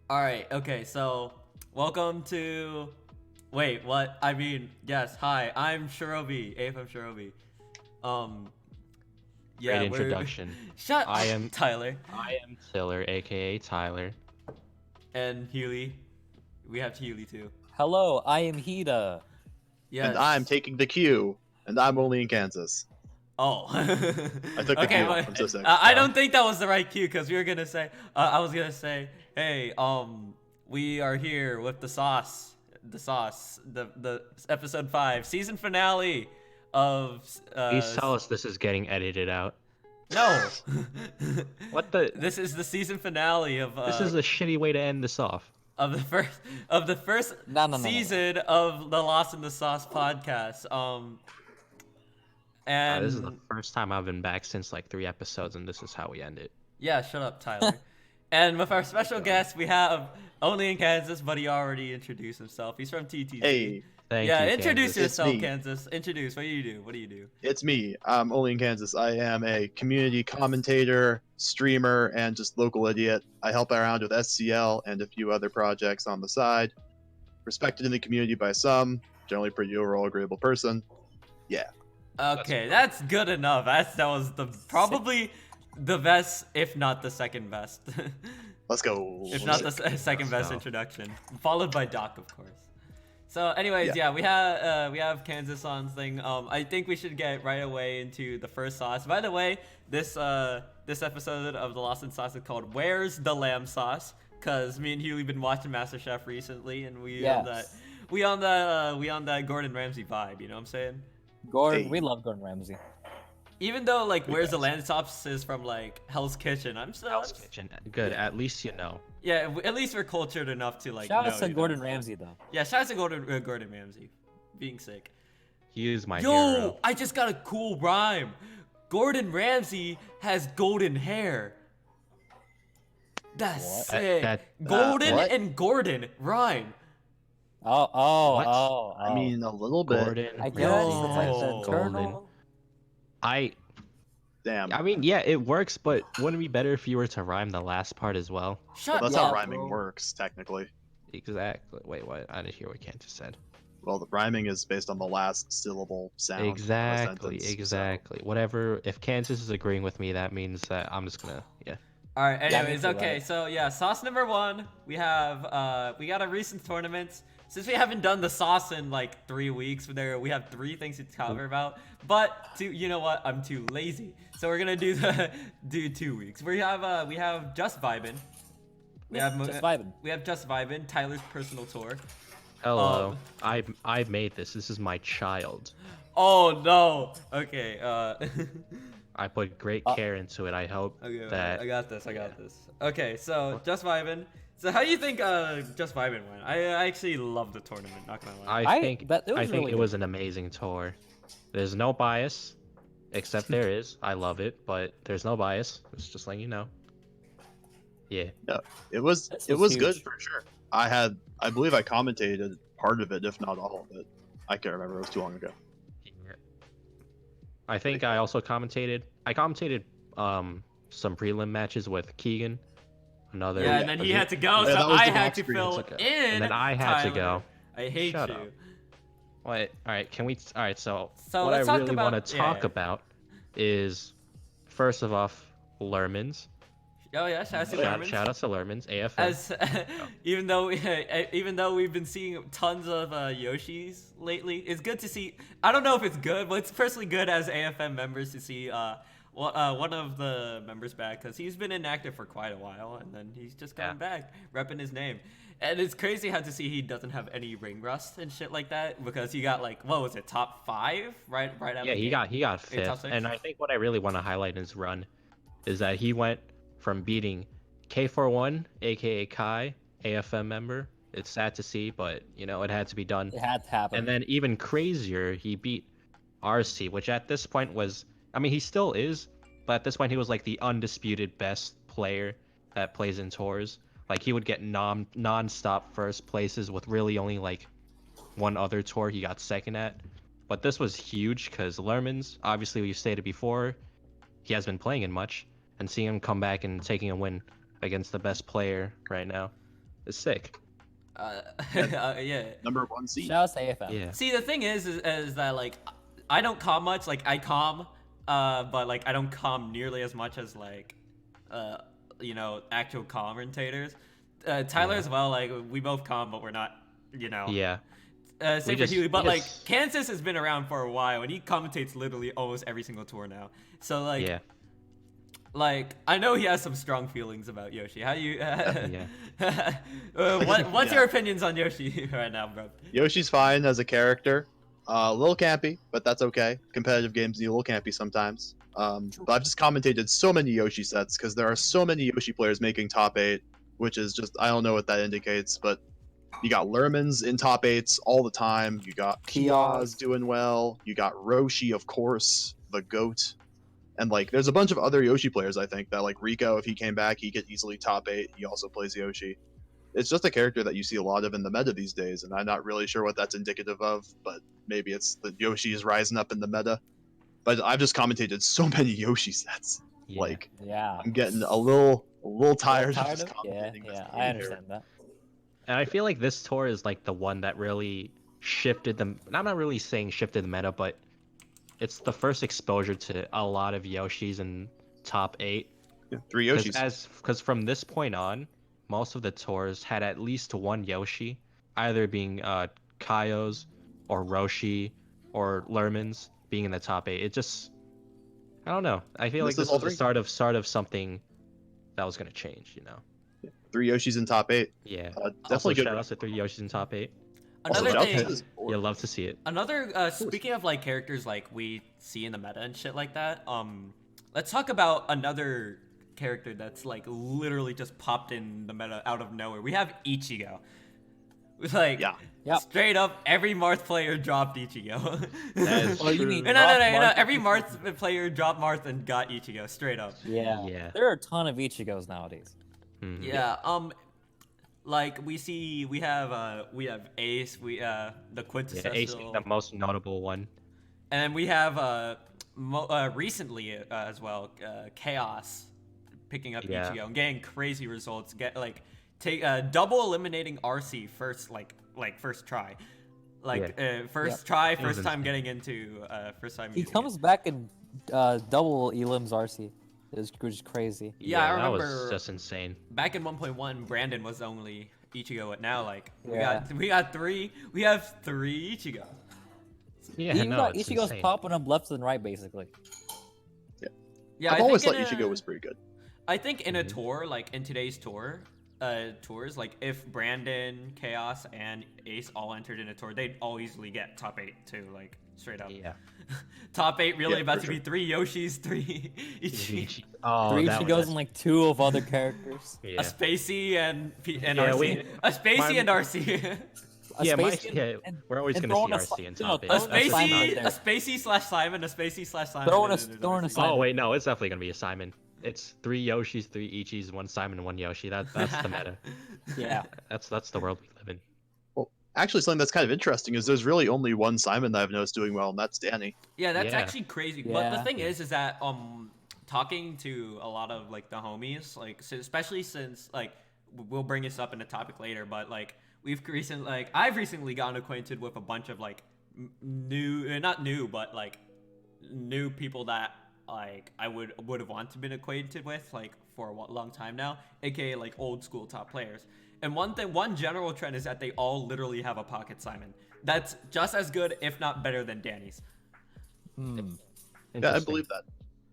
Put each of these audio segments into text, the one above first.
All right. Okay. So, welcome to. Wait. What? I mean, yes. Hi. I'm Shirobby. AFM Shirobby. Um. Great Yeah. We're. introduction. Shut I up, am Tyler. I am Tillur, aka Tyler. And Healy. We have Healy too. Hello, I am HiDa. Yes. And I'm taking the cue, and I'm only in Kansas. Oh. I took the Okay, cue but from SSF. I don't think that was the right cue because we were gonna say. I was gonna say, hey, we are here with the sauce, the episode 5 season finale of. Please tell us this is getting edited out. No. What the? This is the season finale of. This is a shitty way to end this off. Of the first No. season of the Lost in the Sauce podcast. And This is the first time I've been back since like 3 episodes, and this is how we end it. yeah, shut up, Tyler. And with our special guest, we have only in Kansas, but he already introduced himself. He's from TTC. Hey, Thank yeah, you, introduce Kansas. yourself, me. Kansas. Introduce. What do you do? What do you do? it's me. I'm only in Kansas. I am a community commentator, streamer, and just local idiot. I help around with SCL and a few other projects on the side. Respected in the community by some, generally pretty overall agreeable person. Yeah. Okay, that's good enough. That was probably the best, if not the second best. Let's go. If not the second best go. introduction, followed by Doc, of course. So, anyways, Yeah. we have Kansas on thing. I think we should get right away into the first sauce. By the way, this episode of the Lost in Sauce is called "Where's the Lamb Sauce?" Cause me and Huey been watching MasterChef recently, and we on that Gordon Ramsay vibe. You know what I'm saying? Gordon, Hey. we love Gordon Ramsay. Even though like "Where's the guys. Lamb Sauce" is from like Hell's Kitchen, I'm still Hell's Kitchen. Good. At least you know. yeah. At least we're cultured enough to like. Shout know, out to you know? Gordon Ramsay though. Yeah, shout out to Gordon Ramsay, being sick. He is my Yo, hero. I just got a cool rhyme. Gordon Ramsay has golden hair. That's What? sick. Golden what? and Gordon rhyme. What? I mean, a little bit. Gordon. I guess Yo. it's like the Golden. eternal. I Damn. mean, yeah, it works, but wouldn't it be better if you were to rhyme the last part as well? Shut That's up. how rhyming bro. works, technically. Exactly. Wait, what? I didn't hear what Kansas said. Well, the rhyming is based on the last syllable sound. of a Exactly. sentence, so- Exactly. Whatever. If Kansas is agreeing with me, that means that I'm just gonna All right. Yeah, Anyways, me too, okay. right? So yeah, sauce number 1. We have we got a recent tournament. Since we haven't done the sauce in like 3 weeks, we have 3 things to cover about. But you know what? I'm too lazy, so we're gonna do 2 weeks. We have just vibin'. We have Just vibing. We have just vibin'. Tyler's personal tour. Hello. I made this. This is my child. Oh no. Okay. I put great care into it. I hope Okay, that I got this. Okay, so just vibin'. So how do you think just vibin' went? I actually loved the tournament. Not gonna lie. I think but it was I think really it was an amazing tour. There's no bias, except there is. I love it, but there's no bias. It's just letting you know. Yeah. It was This it was was good huge. for sure. I believe I commentated part of it, if not all of it. I can't remember. It was too long ago. I think I also commentated. I commentated some prelim matches with Keegan. Another. Yeah, and then he had to go, Yeah, so that was I the had box to screen, fill it's okay. in. And then I had to Tyler. go. I hate Shut you. up. What? All right. Can we? All right. So So what I let's talk really about- want to yeah, talk yeah. about is, first of all, Lermans. Oh yeah, shout out to Shout, Lermans. out to Lermans. AFM. As even though we've been seeing tons of Yoshis lately, it's good to see. I don't know if it's good, but it's personally good as AFM members to see one of the members back, because he's been inactive for quite a while, and then he's just coming back, repping his name. And it's crazy how to see he doesn't have any ring rust and shit like that, because he got like, what was it, top 5 right out Yeah, of the he gate? got Okay, top 5th, six. and I think what I really want to highlight in his run is that he went from beating K41, aka Kai, AFM member. It's sad to see, but you know it had to be done. It had to happen. And then even crazier, he beat RC, which at this point was, I mean, he still is, but at this point he was like the undisputed best player that plays in tours. Like he would get non-stop first places with really only like one other tour he got second at. But this was huge because Lermans, obviously we've stated before, he has been playing in much, and seeing him come back and taking a win against the best player right now is sick. Yeah. Number 1 seed. Shout out to AFM. Yeah. See, the thing is that like I don't calm much. Like I calm, but like I don't calm nearly as much as like, actual commentators. Tyler Yeah. as well. Like we both calm, but we're not. Yeah. Same for just- Huey, we but like just- Kansas has been around for a while, and he commentates literally almost every single tour now. So like, Yeah. like I know he has some strong feelings about Yoshi. How you? Yeah. What's Yeah. your opinions on Yoshi right now, bro? Yoshi's fine as a character. A little campy, but that's okay. Competitive games need a little campy sometimes. But I've just commentated so many Yoshi sets because there are so many Yoshi players making top 8, which is just, I don't know what that indicates, but you got Lermans in top 8s all the time. You got Piaz doing well. You got Roshi, of course, the GOAT. And like, there's a bunch of other Yoshi players, I think, that like Rico, if he came back, he could easily top 8. He also plays Yoshi. It's just a character that you see a lot of in the meta these days, and I'm not really sure what that's indicative of, but maybe it's that Yoshi is rising up in the meta. But I've just commentated so many Yoshi sets. Yeah. Like, Yeah. I'm getting a little tired, Tired of just of? Yeah, commentating this yeah, game I here. understand that. And I feel like this tour is like the one that really shifted the. I'm not really saying shifted the meta, but it's the first exposure to a lot of Yoshis in top 8. Yeah, 3 Yoshis. Because from this point on, most of the tours had at least one Yoshi, either being Kaio's or Roshi or Lerman's being in the top 8. It just, I don't know. I feel like This this is all was the start of something that was gonna change. 3 Yoshis in top 8. Yeah. Definitely Also, good. shout out to 3 Yoshis in top 8. Another Also, thing. Justice is bored. You love to see it. Another speaking of like characters like we see in the meta and shit like that, let's talk about another character that's like literally just popped in the meta out of nowhere. We have Ichigo. Like Yeah. Yep. straight up every Marth player dropped Ichigo. That is Oh, you true. mean- No, Marth every and Marth player dropped Marth and got Ichigo straight up. Yeah. Yeah. There are a ton of Ichigos nowadays. Mhm. Yeah, like we have Ace, the Yeah, quintessential, Ace being the most notable one. and we have recently as well Chaos picking up Yeah. Ichigo and getting crazy results. Take double eliminating RC first first try, first try, It was first time insane. getting into first time. He using comes it. back in double Elim's RC. Which is crazy. Yeah, I that remember was just insane. back in 1.1, Brandon was the only Ichigo. But now like Yeah. we have three Ichigo. Yeah, You no, got it's Ichigos insane. popping up left and right, basically. Yeah, I've I always think thought in Ichigo a- was pretty good. I think in a Mhm. tour, like in today's tours, like if Brandon, Chaos, and Ace all entered in a tour, they'd all easily get top 8 too, like straight up. Yeah. Top 8 really Yeah, about for to be 3 Yoshis, 3 Ichi, Oh, Three that Ichigos was, and like 2 of other characters. yeah. a Spacey and Yeah, RC, a Spacey my- and RC, A Yeah, Spacey yeah, and- we're always and gonna see throwing a RC in si- no, top 8. a throwing a Simon Spacey, out a there. Spacey slash Simon, a Spacey slash Simon. Throwing and a- then throwing a RC. Simon. Oh wait, no, it's definitely gonna be a Simon. It's 3 Yoshis, 3 Ichis, 1 Simon, 1 Yoshi. That's the meta. Yeah. That's the world we live in. Actually, something that's kind of interesting is there's really only one Simon that I've noticed doing well, and that's Danny. Yeah, that's Yeah. actually crazy. But the Yeah. thing is that talking to a lot of like the homies, like especially since like we'll bring this up in a topic later, but like I've recently gotten acquainted with a bunch of like not new, but like new people that like I would have wanted to been acquainted with like for a long time now, aka like old school top players. And one general trend is that they all literally have a pocket Simon that's just as good, if not better, than Danny's. Hmm. Yeah, I Interesting. believe that.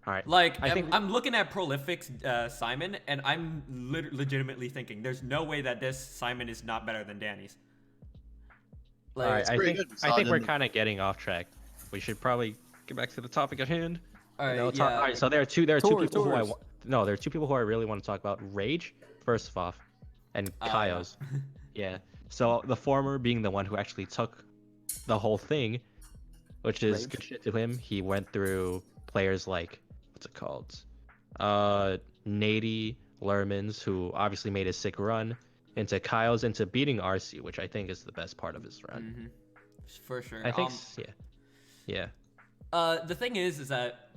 All right. Like, I think I'm looking at Prolific's Simon, and I'm legitimately thinking there's no way that this Simon is not better than Danny's. Like, all right. I pretty think good. We saw I it think we're in the- kind of getting off track. We should probably get back to the topic at hand. all right, No, yeah. all right. So there are two Tours. people who there are 2 people who I really want to talk about. Rage, first off, and Yeah. Kaio's. Yeah. So the former being the one who actually took the whole thing, which is Rage. good shit to him. He went through players like what's it called? Nady, Lermans, who obviously made a sick run, into Kaio's, into beating RC, which I think is the best part of his run. For sure. I think yeah. The thing is that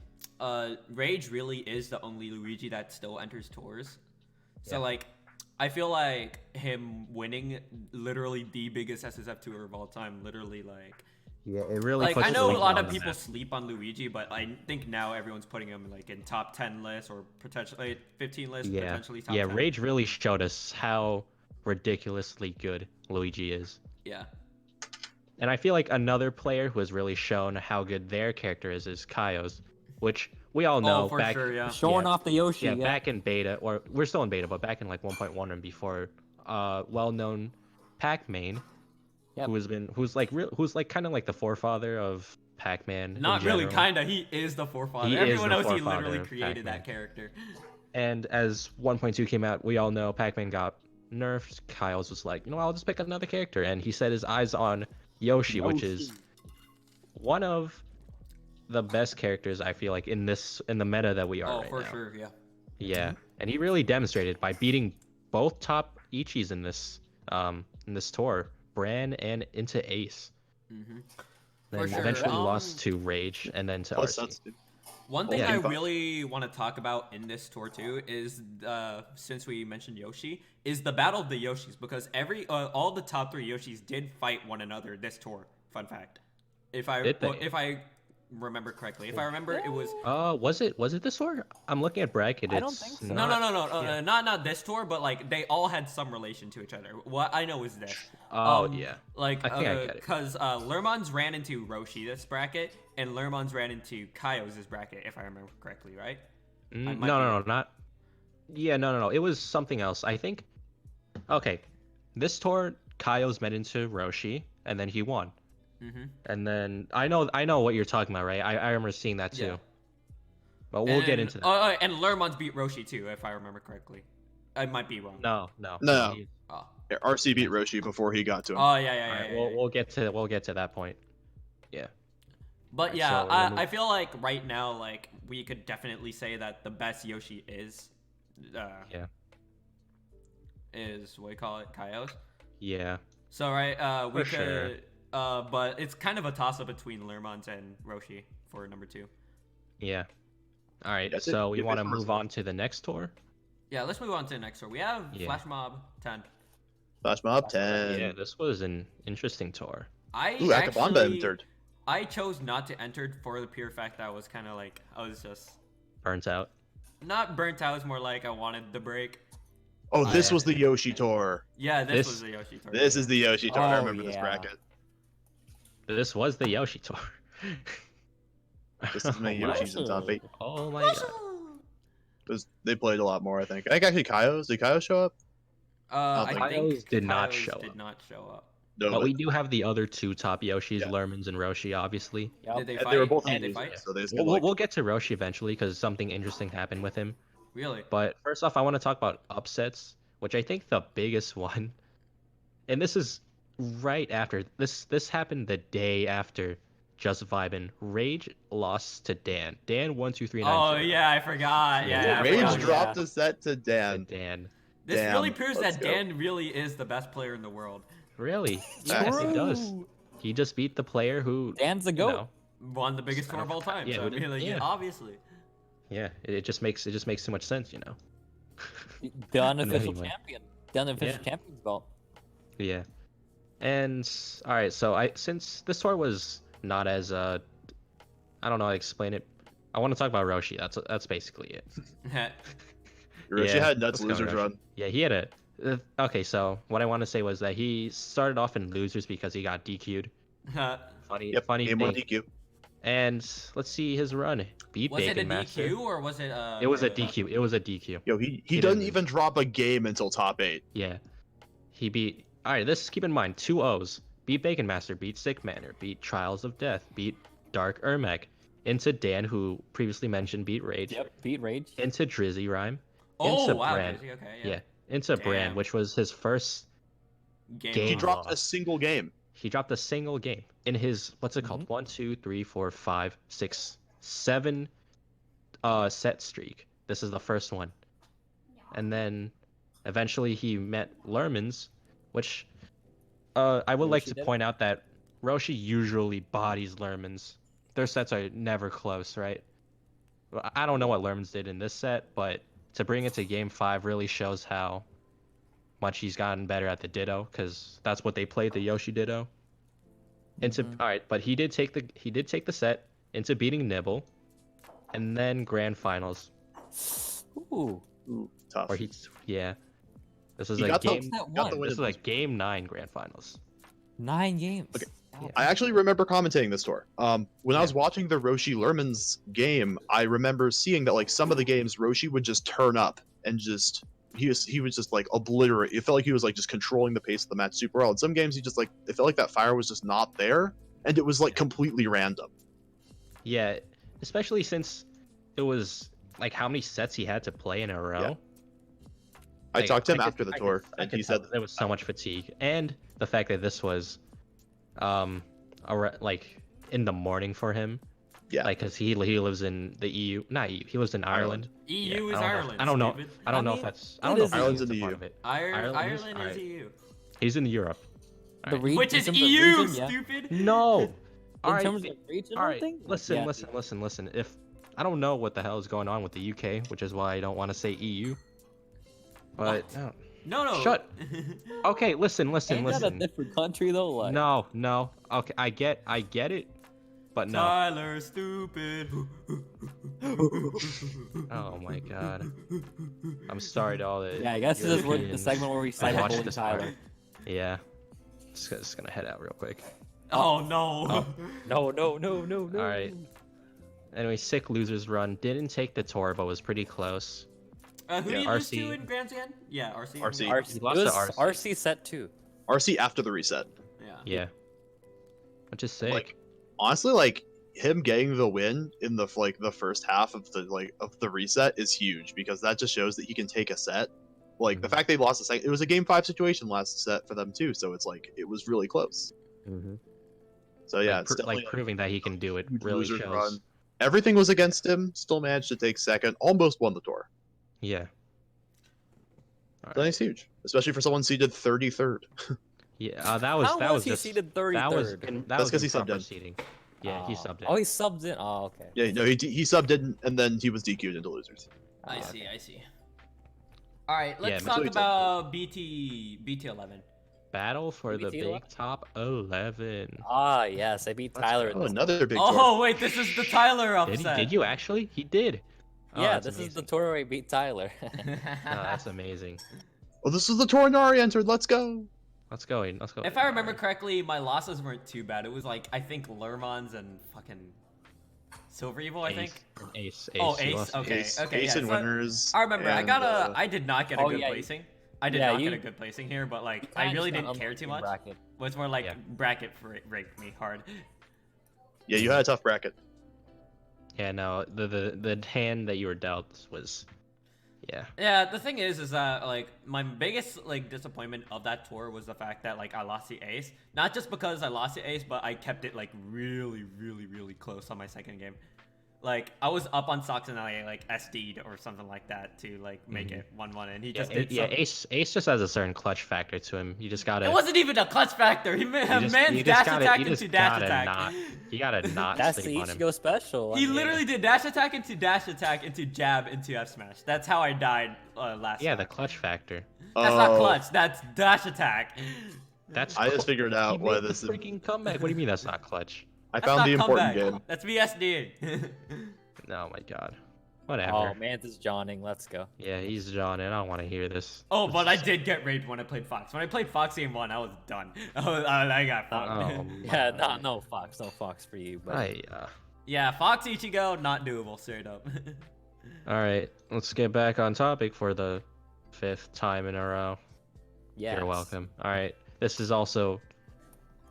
Rage really is the only Luigi that still enters tours. So Yeah. like, I feel like him winning literally the biggest SSF2 of all time, literally like. Yeah, it really Like puts I know a Luigi lot on of the people map. sleep on Luigi, but I think now everyone's putting him like in top 10 lists or potentially 15 lists, Yeah, potentially top yeah. 10. Rage really showed us how ridiculously good Luigi is. Yeah. And I feel like another player who has really shown how good their character is Kaio's, which we all know Oh, for back sure, yeah. Showing yeah, off the Yoshi. yeah, back in beta, or we're still in beta, but back in like 1.1 and before, well-known Pac-Man, Yep. who's like kind of like the forefather of Pac-Man in Not really, general. kinda. He is the forefather. He is Everyone the knows he forefather literally of created Pac-Man. that character. And as 1.2 came out, we all know Pac-Man got nerfed. Kyle's was like, I'll just pick another character, and he set his eyes on Yoshi, which is one of the best characters I feel like in the meta that we are Oh, right for now. sure, yeah. Yeah, and he really demonstrated by beating both top Ichis in this tour, Bran and into Ace. Mm-hmm. Then sure, eventually lost to Rage and then to Plus RC. that's One thing Yeah. I really want to talk about in this tour too is, since we mentioned Yoshi, is the battle of the Yoshis, because all the top 3 Yoshis did fight one another this tour. Fun fact, if I Did they? if I remember correctly, if I remember it was Was it this tour? I'm looking at bracket. I don't It's think so. no, yeah. not this tour, but like they all had some relation to each other. What I know is this. Oh, yeah. Like, I think I get it. because Lermons ran into Roshi this bracket, and Lermons ran into Kaio's this bracket, if I remember correctly, right? I No, might be no, wrong. not. Yeah, no. It was something else. I think. Okay, this tour, Kaio's met into Roshi, and then he won. Mm-hmm. And then I know what you're talking about, right? I remember seeing that too. Yeah. But we'll get into that. And Lermons beat Roshi too, if I remember correctly. I might be wrong. No. No. Oh, Yeah, RC beat Roshi before he got to him. yeah, All right, we'll get to that point. Yeah. But Alright, yeah, so we'll move- I feel like right now, like we could definitely say that the best Yoshi is, Yeah. is what you call it, Kaio's. Yeah. So right, we For could, sure. but it's kind of a toss up between Lermons and Roshi for number 2. Yeah. All right. That's it. So we If want to it's move personal. on to the next tour. Yeah, let's move on to the next tour. We have Yeah. Flash Mob 10. Flash Mob 10. Yeah, this was an interesting tour. Ooh, Akabamba entered. I chose not to enter for the pure fact that I was kind of like, I was just Burnt out. not burnt out. It's more like I wanted the break. Oh, this Yeah. was the Yoshi tour. Yeah, this This- was the Yoshi tour. This is the Yoshi tour. I Oh, remember this yeah. bracket. This was the Yoshi tour. This is many Oh my- Yoshis in top 8. Oh my god. They played a lot more, I think. I think actually Kaio's. Did Kaio show up? I think think Kaio's did not Kaio's show did up. not show up. No, But we do have the other 2 top Yoshis, Yeah. Lermans and Roshi, obviously. Yep. Did they and fight? they were both Did they losers, fight? so they just We'll, get, like, we'll get to Roshi eventually because something interesting happened with him. Really? But first off, I want to talk about upsets, which I think the biggest one, and this is right after this happened the day after Just Vibin'. Rage lost to Dan. Dan 1-2-3-9. Oh yeah, I forgot. Yeah, Yeah, I Rage forgot. dropped a set to Dan. Dan. This Damn, really proves let's that go. Dan really is the best player in the world. Really? Facts. Yes, he does. He just beat the player who. Dan's the you goat. know, Won the biggest tour of all time. Yeah, so I who did- mean, like, yeah. obviously. yeah, it just makes too much sense, you know. The unofficial Anyway. champion. The unofficial Yeah. champion's belt. Yeah. And all right, so since this tour was not as I don't know how to explain it. I want to talk about Roshi. That's basically it. Roshi Yeah, had nuts let's go, losers Roshi. run. Yeah, he had a. Okay, so what I want to say was that he started off in losers because he got DQ'd. Funny, Yep, funny game thing. 1 DQ. And let's see his run. Beat Was it a Bacon Master. DQ or was it It was a DQ. It was a DQ. Yo, he He doesn't didn't- even drop a game until top 8. Yeah. He beat. All right, let's keep in mind 2 O's. Beat Bacon Master. Beat Sick Manor. Beat Trials of Death. Beat Dark Ermac. Into Dan, who previously mentioned beat Rage. Yep. Beat Rage. Into Drizzy Rhyme. Oh into wow, Brand. Drizzy, okay, Yeah. yeah. Into Damn. Brand, which was his first. Game Game He on. dropped a loss. single game. He dropped a single game in his what's it called? 1, 2, 3, 4, 5, 6, 7 set streak. This is the first one. And then eventually he met Lermans, which I would like Roshi to did? point out that Roshi usually bodies Lermans. Their sets are never close, right? I don't know what Lermans did in this set, but to bring it to game 5 really shows how much he's gotten better at the Ditto, because that's what they played, the Yoshi Ditto. All right, but he did take the set into beating Nibble, and then grand finals. Ooh. Ooh, tough. Or this is He a got the- game. got the win This is in like game 9 grand finals. 9 games. Okay. Wow. I actually remember commentating this tour. When I was watching the Roshi Lerman's game, I remember seeing that like some of the games Roshi would just turn up and just he was just like obliterate. It felt like he was like just controlling the pace of the match super well. In some games he just like it felt like that fire was just not there, and it was like completely random. Yeah, especially since it was like how many sets he had to play in a row. Yeah. I Like, talked to him could- after the I tour, could- I and could he tell said there was so much fatigue, and the fact that this was, like in the morning for him. Yeah. Like, cause he lives in the EU, not EU. He lives in Ireland. EU Yeah, is Ireland. I don't know. Stupid. I don't know mean, if that's. it I don't know is if Ireland's EU's in a the part EU. of it. Ireland is Alright. EU. He's in Europe. The Alright. region, Which is in terms of EU, region, yeah. stupid. No. In Alright, terms of regional Alright, thing? listen, Yeah. listen. If I don't know what the hell is going on with the UK, which is why I don't want to say EU. But What? No. Shut- okay, listen. Ain't that a different country though? Like, No. Okay, I get it, but no. Tyler, stupid. Oh my god. I'm sorry to all the. Yeah, I guess this is where the Europeans segment where we that cyberbully watch this part. Tyler. Yeah. Just gonna head out real quick. Oh no. No. All right. Anyway, sick losers run. Didn't take the tour, but was pretty close. Who Yeah, do you lose to RC. in Grand Slam? Yeah, RC. RC. RC, He it lost to was RC. RC set 2. RC after the reset. Yeah. Yeah. Which is sick. Like honestly, like him getting the win in the the first half of the reset is huge because that just shows that he can take a set. Like the Mhm. fact they lost the second, it was a game 5 situation last set for them too, so it's like it was really close. Mhm. So yeah, Like, it's definitely like proving that he can do it huge really loser's shows. run. Everything was against him, still managed to take second, almost won the tour. Yeah. That is huge, especially for someone seeded 33rd. Yeah. That was How that was was he just seated that was 33rd? that That's was 'cause he subbed improper in. seating. Yeah, he subbed in. Oh, he subbed in. Oh, okay. Yeah, no, he subbed in and then he was DQ'd into losers. I Ah, see. All right, let's Yeah, talk Missouri about BT 11. Battle for the BT big 11? top 11. Ah, yes, I beat Let's Tyler. go. in Oh, this another big tour. Oh wait, this is the Tyler Did he? upset. Did you actually? He did. Oh, yeah, that's this is the amazing. tour where I beat Tyler. Oh, that's amazing. Well, this is the tour Nari entered. Let's go. Let's go. Let's go. If I remember correctly, my losses weren't too bad. It was like I think Lermans and fucking Silver Evil. I think. Ace. Oh, you Ace. lost to Okay. Ace, Okay. Ace yeah, and so winners. I remember. I and, got a. I did not get a oh, good yeah, placing. I did yeah, not you- get a good placing here, but like Kinda I really just got didn't care too much. unlucky bracket. It was more like Yeah. bracket raped me hard. Yeah, you had a tough bracket. Yeah, no, the hand that you were dealt was, yeah. Yeah, the thing is that like my biggest like disappointment of that tour was the fact that like I lost the ace. Not just because I lost the ace, but I kept it like really close on my second game. Like I was up on Sox and I like SD'd or something like that to like make it 1-1, and he just did. Yeah, some- Ace just has a certain clutch factor to him. You just gotta. It wasn't even a clutch factor. He you man's just dash gotta- attack you just into dash gotta attack. Not, you gotta not That's the sleep on him. Ichigo special. I He mean, literally did dash attack into jab into F smash. That's how I died last. Yeah, time. the clutch factor. That's not clutch. That's dash attack. That's. I just figured he out made what the this is. freaking comeback. What do you mean that's not clutch? I That's found not the important comeback. game. That's BSD. Oh my god. Whatever. Oh, Mantis Johnning. Let's go. Yeah, he's John, and I don't want to hear this. Oh, but I did get raped when I played Fox. When I played Fox game 1, I was done. I got fucked. Oh, Yeah, no Fox for you. But Yeah, Fox Ichigo, not doable, straight up. All right, let's get back on topic for the 5th time in a row. yeah, You're welcome. All right, this is also.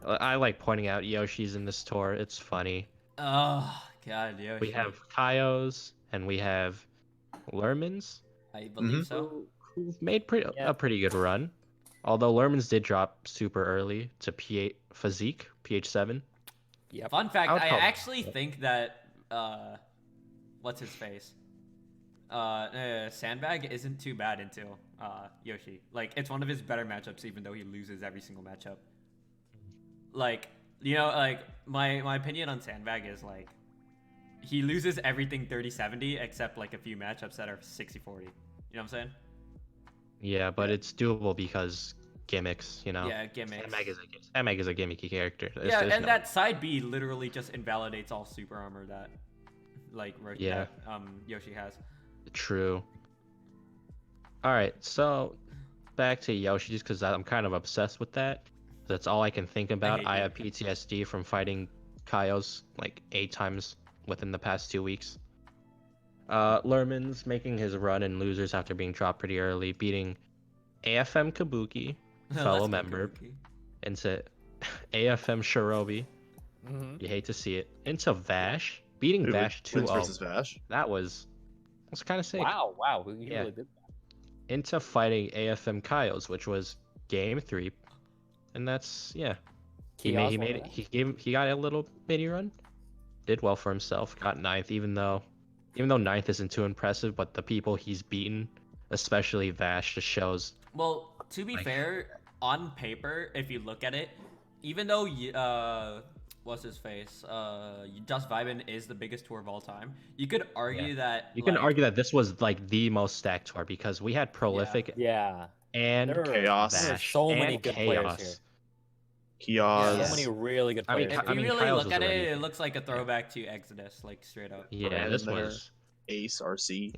I like pointing out Yoshi's in this tour. It's funny. Oh, God, Yoshi. We have Kaios and we have Lermans, I believe so. who've made Yeah. a pretty good run. Although Lermans did drop super early to Physique, PH7. Yep. Fun fact, I would I call- actually think that, what's his face? Sandbag isn't too bad into Yoshi. Like, it's one of his better matchups, even though he loses every single matchup. Like, you know, like, my opinion on Sandbag is, like, he loses everything 30-70 except, like, a few matchups that are 60-40. You know what I'm saying? Yeah, but it's doable because gimmicks, you know. Yeah, gimmicks. Meg is a gimmicky character. Yeah, and that side B literally just invalidates all super armor that, Yeah. that, Yoshi has. True. All right, so back to Yoshi, just because I'm kind of obsessed with that. That's all I can think about. hate I you. have PTSD from fighting Kaios like 8 times within the past 2 weeks. Lerman's making his run in losers after being dropped pretty early, beating AFM Kabuki, fellow Let's go, member, Kabuki. into AFM Shirobby. Mhm. You hate to see it. Into Vash, beating Vash Wins 2-0. versus Vash. That was kind of sick. Wow, you Yeah. really did that. Into fighting AFM Kaios, which was game 3, and that's He Chaos made won it. He got a little mini run. Did well for himself. Got 9th, even though 9th isn't too impressive, but the people he's beaten, especially Vash, just shows. Well, to be fair, on paper, if you look at it, even though what's his face, Just Vibin is the biggest tour of all time, you could argue that You can argue that this was like the most stacked tour because we had Prolific Yeah. and There were- Chaos. There are Vash so and many good players Chaos. here. Kiaz. So many really good I mean, players. If here. you really Kyle's look was at it, already- it looks like a throwback to Exodus, like straight up. Yeah, Brand this in there. was. Ace, RC.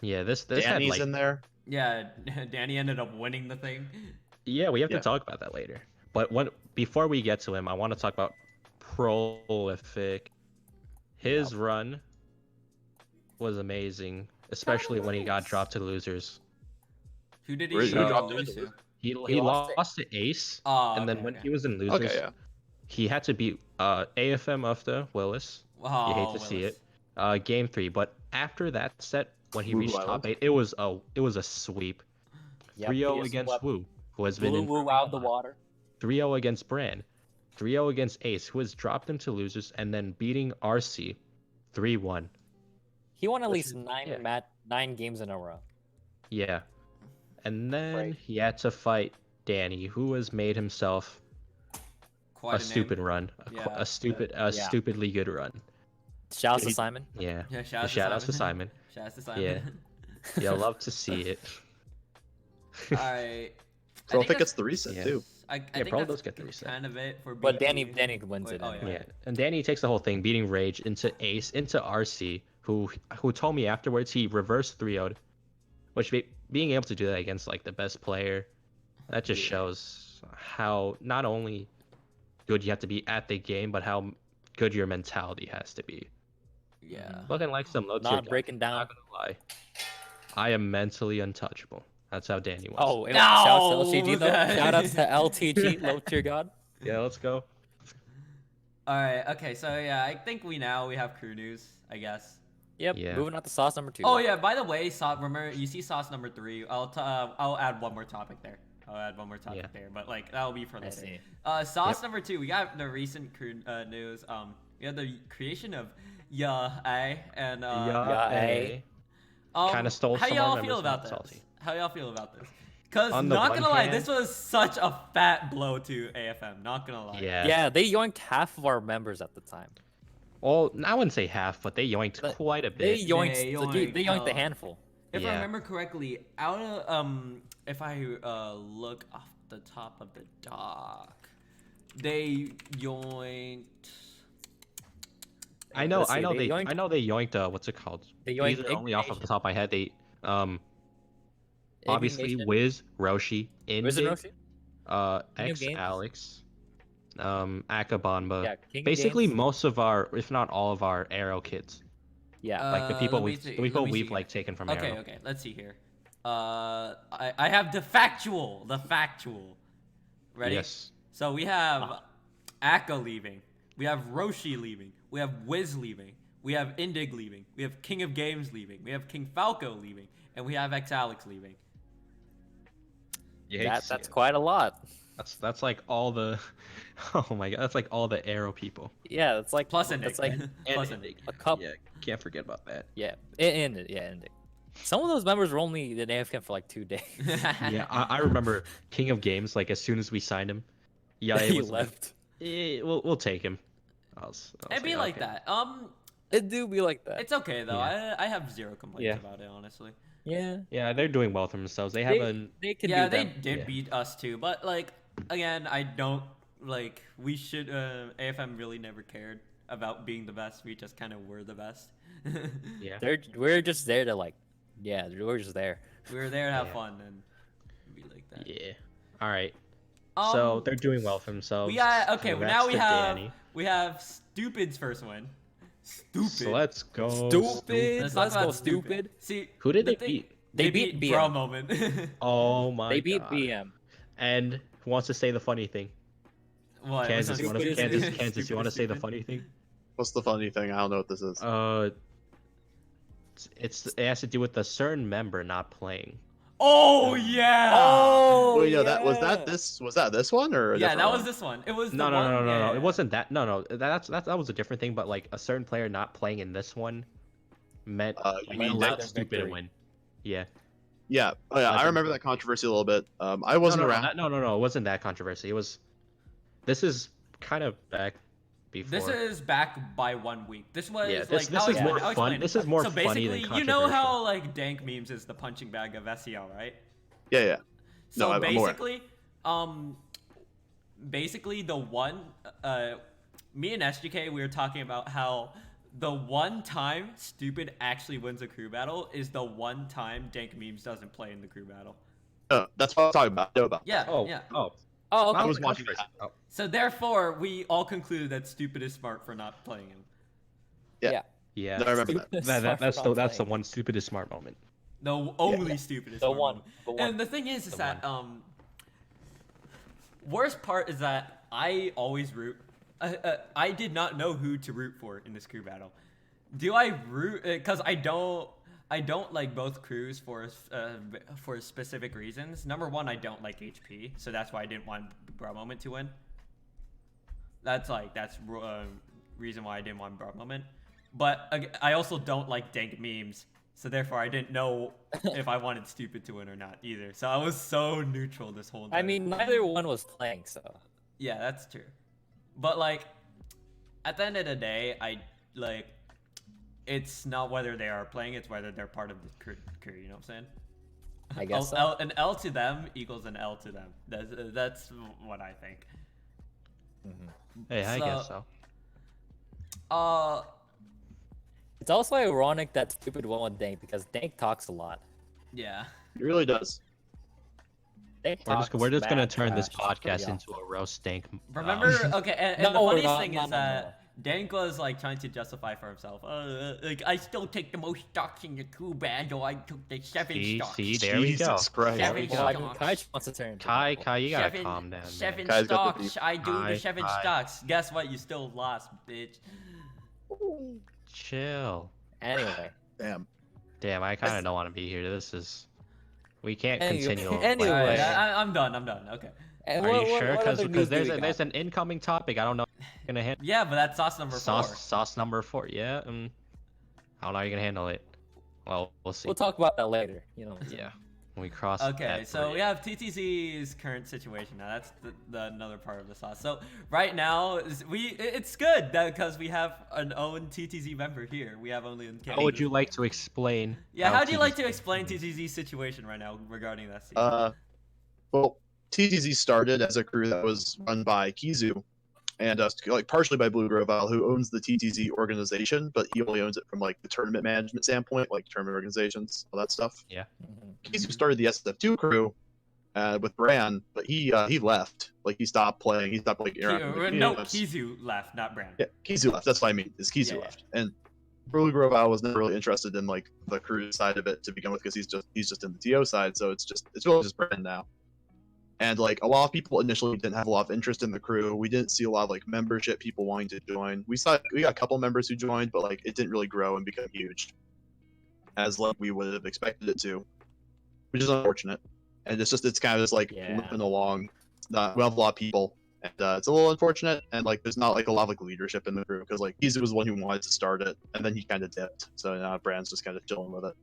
Yeah, this had Danny's like. in there. Yeah, Danny ended up winning the thing. Yeah, we have Yeah. to talk about that later. But before we get to him, I want to talk about Prolific. His run was amazing, especially when he got dropped to losers. Who did Where- he who dropped lose him? to? He lost lost to Ace, Oh, and then okay, when okay. he was in losers, Okay, yeah. he had to beat AFM Ufta Willis. Oh, You hate to see Willis. it. Game 3, but after that set, when he Woo reached Island. top 8, it was a sweep. Yep, 3-0 he against swept Wu, who has been Woo in Woo out of the water. 3-0 against Bran, 3-0 against Ace, who has dropped him to losers, and then beating RC 3-1. He won at Which least is- 9 games in a row. Yeah. And then Right. he had to fight Danny, who has made himself Quite a stupid name. run, Yeah. a stupidly good run. Shout out to He- Simon. Yeah. Yeah, Shout outs to Simon. Shout out to Simon. Yeah. Yeah, love to see it. I Prolific gets the reset Yeah. too. I Yeah, think Pro that's does get the reset. kind of it for. But Danny BT. wins Wait, it. oh, anyway. Yeah, and Danny takes the whole thing, beating Rage into Ace, into RC, who told me afterwards he reversed 3-0'd, which being able to do that against like the best player, that just shows how not only good you have to be at the game, but how good your mentality has to be. Yeah. Looking like some low tier Not guy, breaking down. Not gonna lie, I am mentally untouchable. That's how Danny was. Oh, No, shout out to LTG though. that- Shout out to LTG, low tier god. Yeah, let's go. All right. Okay. So yeah, I think we have crew news. I guess. Yep. Yeah. Moving on to sauce number 2. Oh yeah. By the way, remember you see sauce number 3. I'll add one more topic there. There, but like that'll be for I later. see. Sauce number 2. We got the recent crew news. We had the creation of and Kinda stole how some y'all of our feel members about from this? Salty. How y'all feel about this? Cause On the not one gonna lie, hand- this was such a fat blow to AFM. Not gonna lie. Yeah. Yeah, they yoinked half of our members at the time. Well, I wouldn't say half, but they yoinked But quite a They bit. yoinked. They They yoinked a yoinked, handful. If I Yeah. remember correctly, out of if I look off the top of the dock, they yoinked. I know Let's see, they yoinked- yoinked what's it called? They These yoinked are only off of the Ignition. top of my head. They obviously Ignition. Wiz, Roshi, Wiz and Indig, Roshi? X Games. Alex, Akabamba. Yeah, King Basically Games. most of our, if not all of our Arrow kids. Yeah. Like the people let me we've see- the people let me we've see like here. taken from Okay, Arrow. okay. Let's see here. I have the factual. Ready? Yes. So we have Akka leaving. We have Roshi leaving. We have Wiz leaving. We have Indig leaving. We have King of Games leaving. We have King Falco leaving. And we have X Alex leaving. You hate to see That's it. quite a lot. That's like all the oh my god, that's like all the Arrow people. Yeah, it's like Plus Indig. It's like Plus And Indig. a cup. Yeah, can't forget about that. Yeah, and some of those members were only in AFK for like 2 days. Yeah, I remember King of Games. Like as soon as we signed him, yeah, it He was like, left. we'll take him. It'd be like okay. that. It do be like that. It's okay though. Yeah. I have zero complaints Yeah. about it, honestly. Yeah, they're doing well for themselves. They have They can Yeah, do they them. did Yeah. beat us too, but like again, I don't like we should AFM really never cared about being the best. We just kind of were the best. yeah. We're just there to like, yeah, we're just there. We were there to have Yeah. fun and be like that. Yeah. All right. So Um, they're doing well for themselves. we got okay. Congrats Now we to have Danny. Stupid's first win. Stupid. So let's go. Stupid. Let's Let's talk go about stupid. See, Who did the they thing- beat? They beat Bro BM. moment. Oh my They beat god. BM. And who wants to say the funny thing? What? Kansas, you want to Stupid. Kansas, you want to say the funny thing? What's the funny thing? I don't know what this is. It has to do with a certain member not playing. Oh yeah. Oh, Well, yeah, that was that this one or a Yeah, different that one? was this one. It was the No, one. no. yeah. It wasn't that. No. That was a different thing. But like a certain player not playing in this one meant You we mean allowed that stupid to victory. win. Yeah. Yeah, oh yeah, I Legend. remember that controversy a little bit. I wasn't around. No. It wasn't that controversy. It was. This is kind of back before. This is back by 1 week. This was Yeah, like this I'll is more explain- I'll fun. explain. This is more so funny than basically, you know controversial. how like dank memes is the punching bag of SEL, right? Yeah. So I'm aware. basically the one me and SGK we were talking about how the one time Stupid actually wins a crew battle is the one time dank memes doesn't play in the crew battle. That's what I'm talking about. I know about. Yeah, Oh. yeah. Oh. Oh, okay. I was watching Controversy. that. Oh. So therefore, we all concluded that Stupid is smart for not playing him. Yeah. Yeah. No, I remember that. Stupid That's smart the for not that's the playing. one stupid is smart moment. The only Stupid is The smart one. moment. The one. And the thing is The that worst part is that I always root. I did not know who to root for in this crew battle. Do I root? Because I don't like both crews for specific reasons. Number one, I don't like HP, so that's why I didn't want Bro Moment to win. That's reason why I didn't want Bro Moment. But I also don't like dank memes, so therefore I didn't know if I wanted Stupid to win or not either. So I was so neutral this whole time. I mean, neither one was playing, so. Yeah, that's true. But like, at the end of the day, it's not whether they are playing; it's whether they're part of the crew. You know what I'm saying? I guess so. An L to them equals an L to them. That's what I think. Hey, I guess so. It's also ironic that Stupid won with Dank because Dank talks a lot. Yeah. It really does. Dank We're just gonna mad turn this trash pretty podcast into a roast stank. Remember? Okay, and No, the funniest no, thing no, is no, that Dank was like trying to justify for himself. Like I still take the most stocks in the crew battle. I took the 7 stocks. See, there we go. Jesus Christ. Seven no. Well, I mean, stocks. Kai just wants to turn. into Kai, people. you gotta calm down. Man. Seven Kai's got the stocks. I do Kai, the 7 Kai. stocks. Guess what? You still lost, bitch. Chill. Anyway. Damn, I kind of don't want to be here. We can't continue. Anyway. Alright, I'm done. Okay. And Are what- you what- sure? what other Because news do we there's got? an incoming topic. I don't know. How you're gonna handle Yeah, but that's sauce number 4. sauce number 4. Yeah. I don't know how you're gonna handle it. Well, we'll see. We'll talk about that later. You know. Yeah. When we cross. Okay, that so bridge. we have TTZ's current situation now. That's the another part of the sauce. So right now, it's good because we have an own TTZ member here. We have only in Canada. How would you like to explain? Yeah, how do you like to TTZ explain TTZ's situation right now regarding that season? Well, TTZ started as a crew that was run by Kizu, and like partially by Blue Grovile, who owns the TTZ organization, but he only owns it from like the tournament management standpoint, like tournament organizations, all that stuff. Mhm. Kizu started the SSF2 crew with Bran, but he left. Like he stopped playing. He stopped like interacting with No, communities. Kizu left, not Brand. Yeah, Kizu left. That's what I mean. Is Kizu Yeah, left, and Blue Grovile was never really interested in like the crew side of it to begin with because he's just in the TO side. So it's really just Bran now. And like a lot of people initially didn't have a lot of interest in the crew. We didn't see a lot of like membership people wanting to join. We got a couple members who joined, but like it didn't really grow and become huge as like we would have expected it to, which is unfortunate. And it's kind of just like Yeah. limping along. We have a lot of people, and it's a little unfortunate. And like there's not like a lot of like leadership in the crew because like Kizu was the one who wanted to start it, and then he kind of dipped. So now Brand's just kind of chilling with it.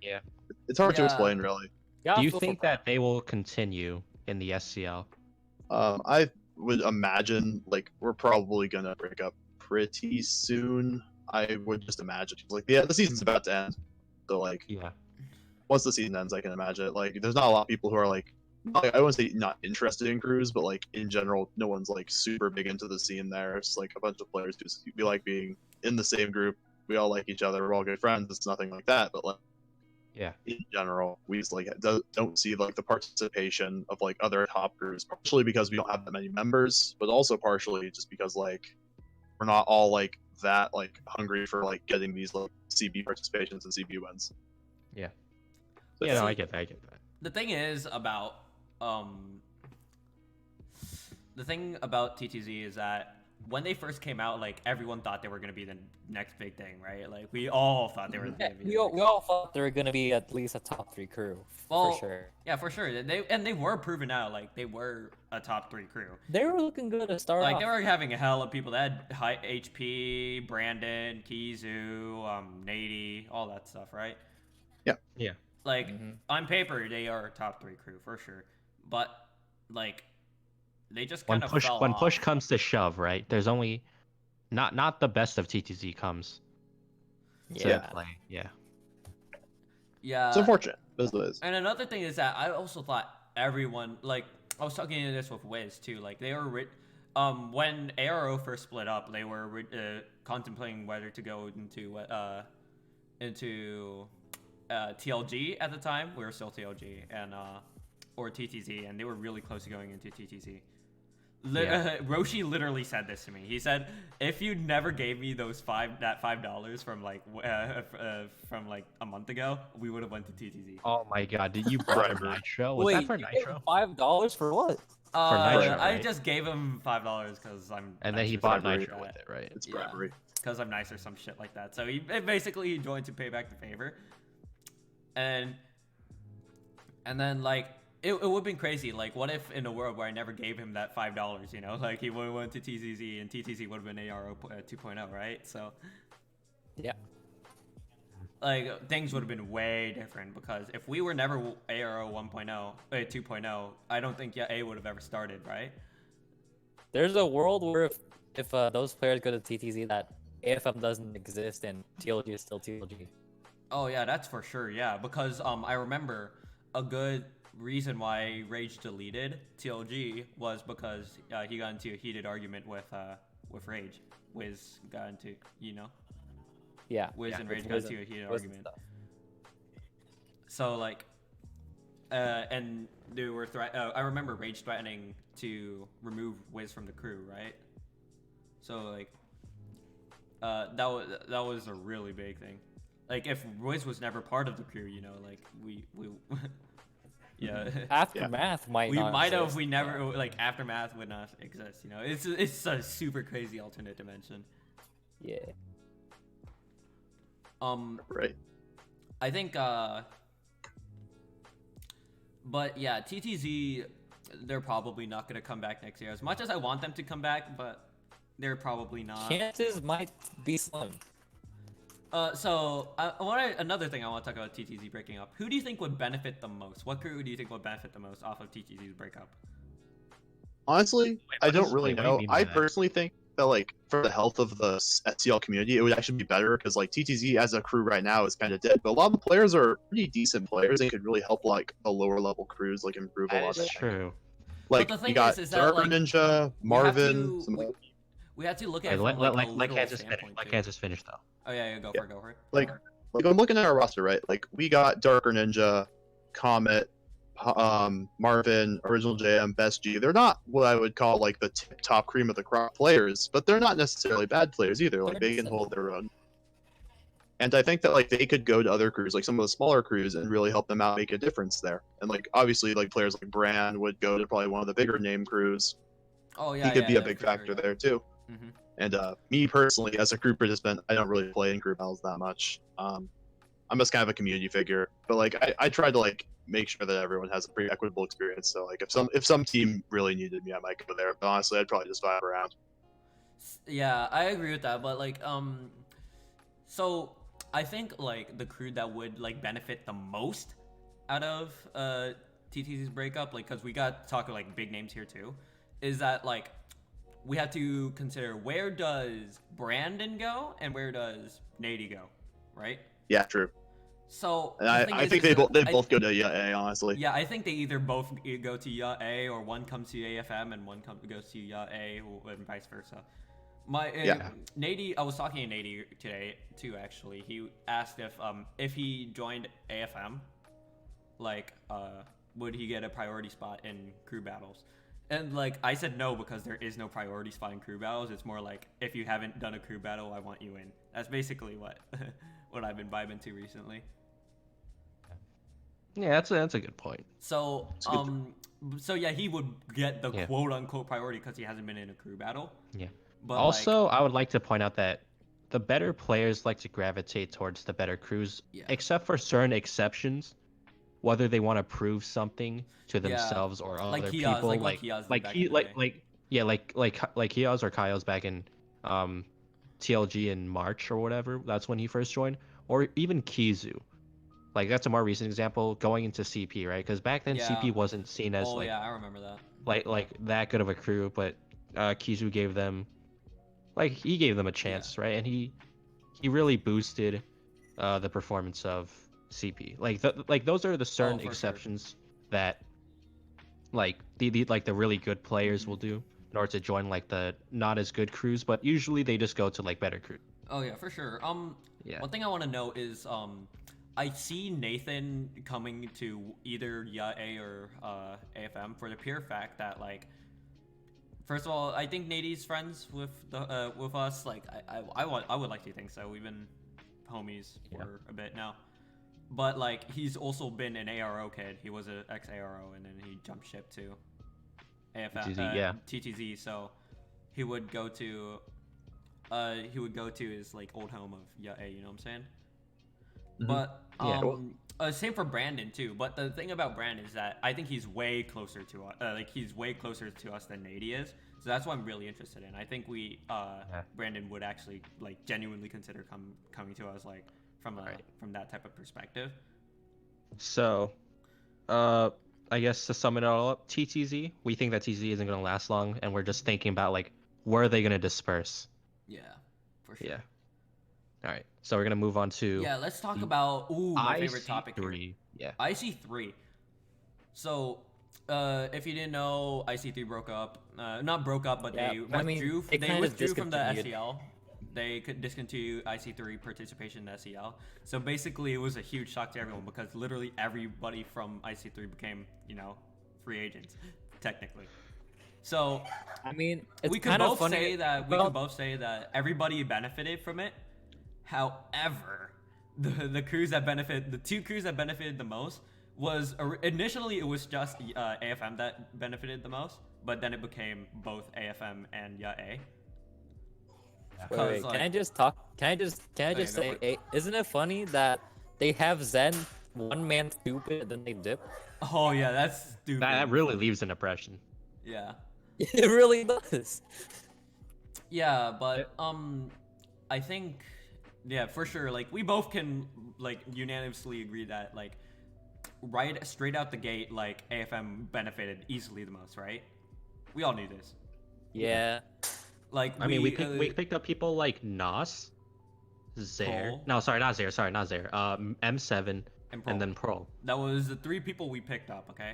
Yeah. It's hard to Yeah. explain really. Yeah, Do you feel think for- that they will continue in the SCL? I would imagine like we're probably gonna break up pretty soon. I would just imagine like the season's about to end, so like Yeah. once the season ends, I can imagine it. Like, there's not a lot of people who are like, I wouldn't say not interested in crews, but like in general, no one's like super big into the scene there. It's like a bunch of players who we like being in the same group. We all like each other. We're all good friends. It's nothing like that. But like, Yeah. in general, we just like don't see like the participation of like other top crews, partially because we don't have that many members, but also partially just because like we're not all like that like hungry for like getting these like CB participations and CB wins. Yeah. So, Yeah, no, see- I get that. I get that. The thing is about TTZ is that when they first came out, like everyone thought they were gonna be the next big thing, right? Like we all thought they were. Yeah, Gonna be we the all, next- we all thought there were gonna be at least a top 3 crew Well, for sure. Yeah, for sure. They were proven out. Like they were a top 3 crew. They were looking good to start Like off. they were having a hell of people. They had high HP, Brandon, Kizu, Nady, all that stuff, right? Yeah. Like Mhm. on paper, they are a top 3 crew for sure. But like they just When kind of push fell when off. push comes to shove, right? There's only not the best of TTZ comes to Yeah. play. Yeah. Yeah. it's unfortunate. This is. And another thing is that I also thought everyone, like, I was talking to this with Wiz too. Like, they were, when ARO first split up, they were contemplating whether to go into TLG at the time. We were still TLG and or TTZ, and they were really close to going into TTZ. Roshi literally said this to me. He said, "If you never gave me that $5 from like a month ago, we would have went to TTZ." Oh my god, did you buy Bribery. Nitro? Was Wait, that for you gave Nitro? $5 for what? Nitro, I right? just gave him $5 because I'm. And then he nice or bought something Nitro like with that. it, right? It's Yeah. bribery. Because I'm nice or some shit like that. So he basically joined to pay back the favor, and then like it would have been crazy. Like, what if in a world where I never gave him that $5, you know, like he would have went to TZZ and TTZ would have been ARO 2.0, right? So Yeah. like things would have been way different because if we were never ARO 1.0, 2.0, I don't think A would have ever started, right? There's a world where if those players go to TTZ, that AFM doesn't exist and TLG is still TLG. Oh yeah, that's for sure. Yeah, because I remember a good reason why Rage deleted TLG was because he got into a heated argument with Rage. Wiz got into, you know, Yeah. Wiz yeah, and with Rage got Wiz into a and- heated Wiz and argument. stuff. So like, and they were I remember Rage threatening to remove Wiz from the crew, right? So like, that was a really big thing. Like if Wiz was never part of the crew, you know, like we yeah. Aftermath might We not might have. exist, We yeah. never like Aftermath would not exist. You know, it's a super crazy alternate dimension. Yeah. Right. I think. But yeah, TTZ, they're probably not gonna come back next year. As much as I want them to come back, but they're probably not. Chances might be slim. So another thing I want to talk about TTZ breaking up. Who do you think would benefit the most? What crew do you think would benefit the most off of TTZ's breakup? Honestly, I what don't is- really wait, what do you know. mean by I that? personally think that like for the health of the SCL community, it would actually be better because like TTZ as a crew right now is kind of dead. But a lot of the players are pretty decent players and could really help like the lower level crews like improve a That lot. is true. Like the thing you got is that, Dark like, Ninja, Marvin. We had to look at Wait, it from let like a literal Kansas finish. standpoint, Let too. Kansas finish though. Oh yeah, go for it. Like I'm looking at our roster, right? Like we got Darker Ninja, Comet, Marvin, Original JM, Best G. They're not what I would call like the top cream of the crop players, but they're not necessarily bad players either. Like they can hold their own. And I think that like they could go to other crews, like some of the smaller crews, and really help them out, make a difference there. And like obviously, like players like Brand would go to probably one of the bigger name crews. Oh yeah, He could be a yeah, big for sure, factor yeah. there too. Mhm. And me personally, as a crew participant, I don't really play in crew battles that much. I'm just kind of a community figure, but like I try to like make sure that everyone has a pretty equitable experience. So like if some team really needed me, I might go there. But honestly, I'd probably just vibe around. Yeah, I agree with that, but like so I think like the crew that would like benefit the most out of TTC's breakup, like because we got talking like big names here too, is that like we have to consider where does Brandon go and where does Nady go, right? Yeah, true. So And the thing I is, think is they that both go to A, honestly. Yeah, I think they either both go to A, or one comes to AFM and one goes to A, and vice versa. Yeah. Nady, I was talking to Nady today too. Actually, he asked if he joined AFM, like would he get a priority spot in crew battles? And like I said no, because there is no priority spot in crew battles. It's more like if you haven't done a crew battle, I want you in. That's basically what what I've been vibing to recently. Yeah, that's a good point. So so yeah, he would get the Yeah. quote unquote priority because he hasn't been in a crew battle. Yeah. But Also, I would like to point out that the better players like to gravitate towards the better crews, Yeah. except for certain exceptions, whether they want to prove something to Yeah, themselves or like other Kiaz, people, like what Kiaz did back in the day. like Kiaz or Kyle's back in TLG in March or whatever. That's when he first joined, or even Kizu. Like that's a more recent example going into CP, right? Because back then Yeah. CP wasn't seen as Oh yeah, I remember that. like that good of a crew, but Kizu gave them he gave them a chance, right? And he really boosted the performance of CP. Like those are the certain for sure. exceptions that like the really good players will do in order to join like the not as good crews, but usually they just go to like better crews. Oh yeah, for sure. Yeah. One thing I want to know is I see Nathan coming to either YA or AFM for the pure fact that like, first of all, I think Nady's friends with the with us. Like I would like to think so. We've been homies for a bit now. But like he's also been an ARO kid. He was an ex ARO and then he jumped ship to AFM TTZ. So he would go to his like old home of YA. You know what I'm saying? Mm-hmm. But same for Brandon too. But the thing about Brandon is that I think he's way closer to us. He's way closer to us than Nady is. So that's what I'm really interested in. I think Brandon would actually like genuinely consider coming to us like from that type of perspective. So, I guess to sum it all up, TTZ, we think that TTZ isn't gonna last long, and we're just thinking about like where are they gonna disperse. Yeah, for sure. Yeah. All right, so we're gonna move on to Let's talk about my favorite topic here. IC3. Yeah. IC3. So, if you didn't know, IC3 broke up. Not broke up, but they withdrew. They withdrew from the SEL. They could discontinue IC3 participation in SEL. So basically, it was a huge shock to everyone because literally everybody from IC3 became, free agents, technically. So, I mean, it's we could kind of both funny. say that everybody benefited from it. However, the two crews that benefited the most was initially it was just AFM that benefited the most, but then it became both AFM and YA. Wait, can I just talk? Can I just say, isn't it funny that they have Zen one man stupid and then they dip? Oh yeah, that's stupid. That really leaves an impression. Yeah. It really does. Yeah, but I think for sure, like we both can like unanimously agree that like right straight out the gate, like AFM benefited easily the most, right? We all knew this. Yeah. Like we picked up people like Nos, Zaire. Prol. No, sorry, not Zaire. M7 and then Prol. That was the three people we picked up. Okay.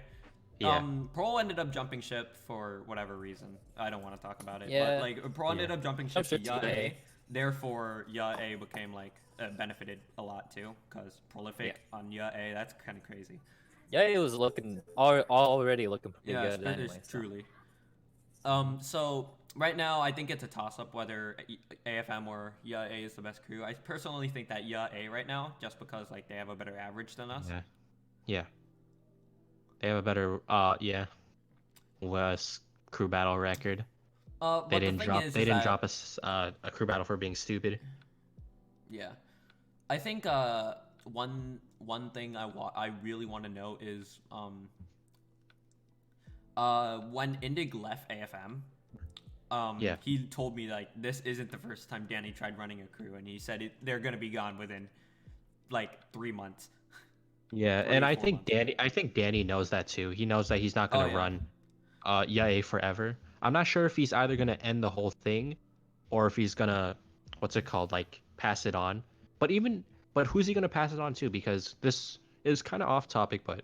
Yeah. Prol ended up jumping ship for whatever reason. I don't want to talk about it. Yeah. But like Prol ended up jumping ship to Jump ship YA. today. Therefore, YA became like benefited a lot too, because prolific on YA. That's kind of crazy. Yeah, it was looking already looking pretty Yeah, good. Anyway, truly. So right now, I think it's a toss-up whether AFM or YA is the best crew. I personally think that YA right now, just because like they have a better average than us. Yeah. They have a better worse crew battle record. They didn't drop a crew battle for being stupid. Yeah, I think one thing I really want to know is when Indig left AFM, he told me like this isn't the first time Danny tried running a crew, and he said they're gonna be gone within like 3 months. Yeah, and I think Danny knows that too. He knows that he's not gonna run YA forever. I'm not sure if he's either gonna end the whole thing or if he's gonna like pass it on. But even But who's he gonna pass it on to? Because this is kind of off topic, but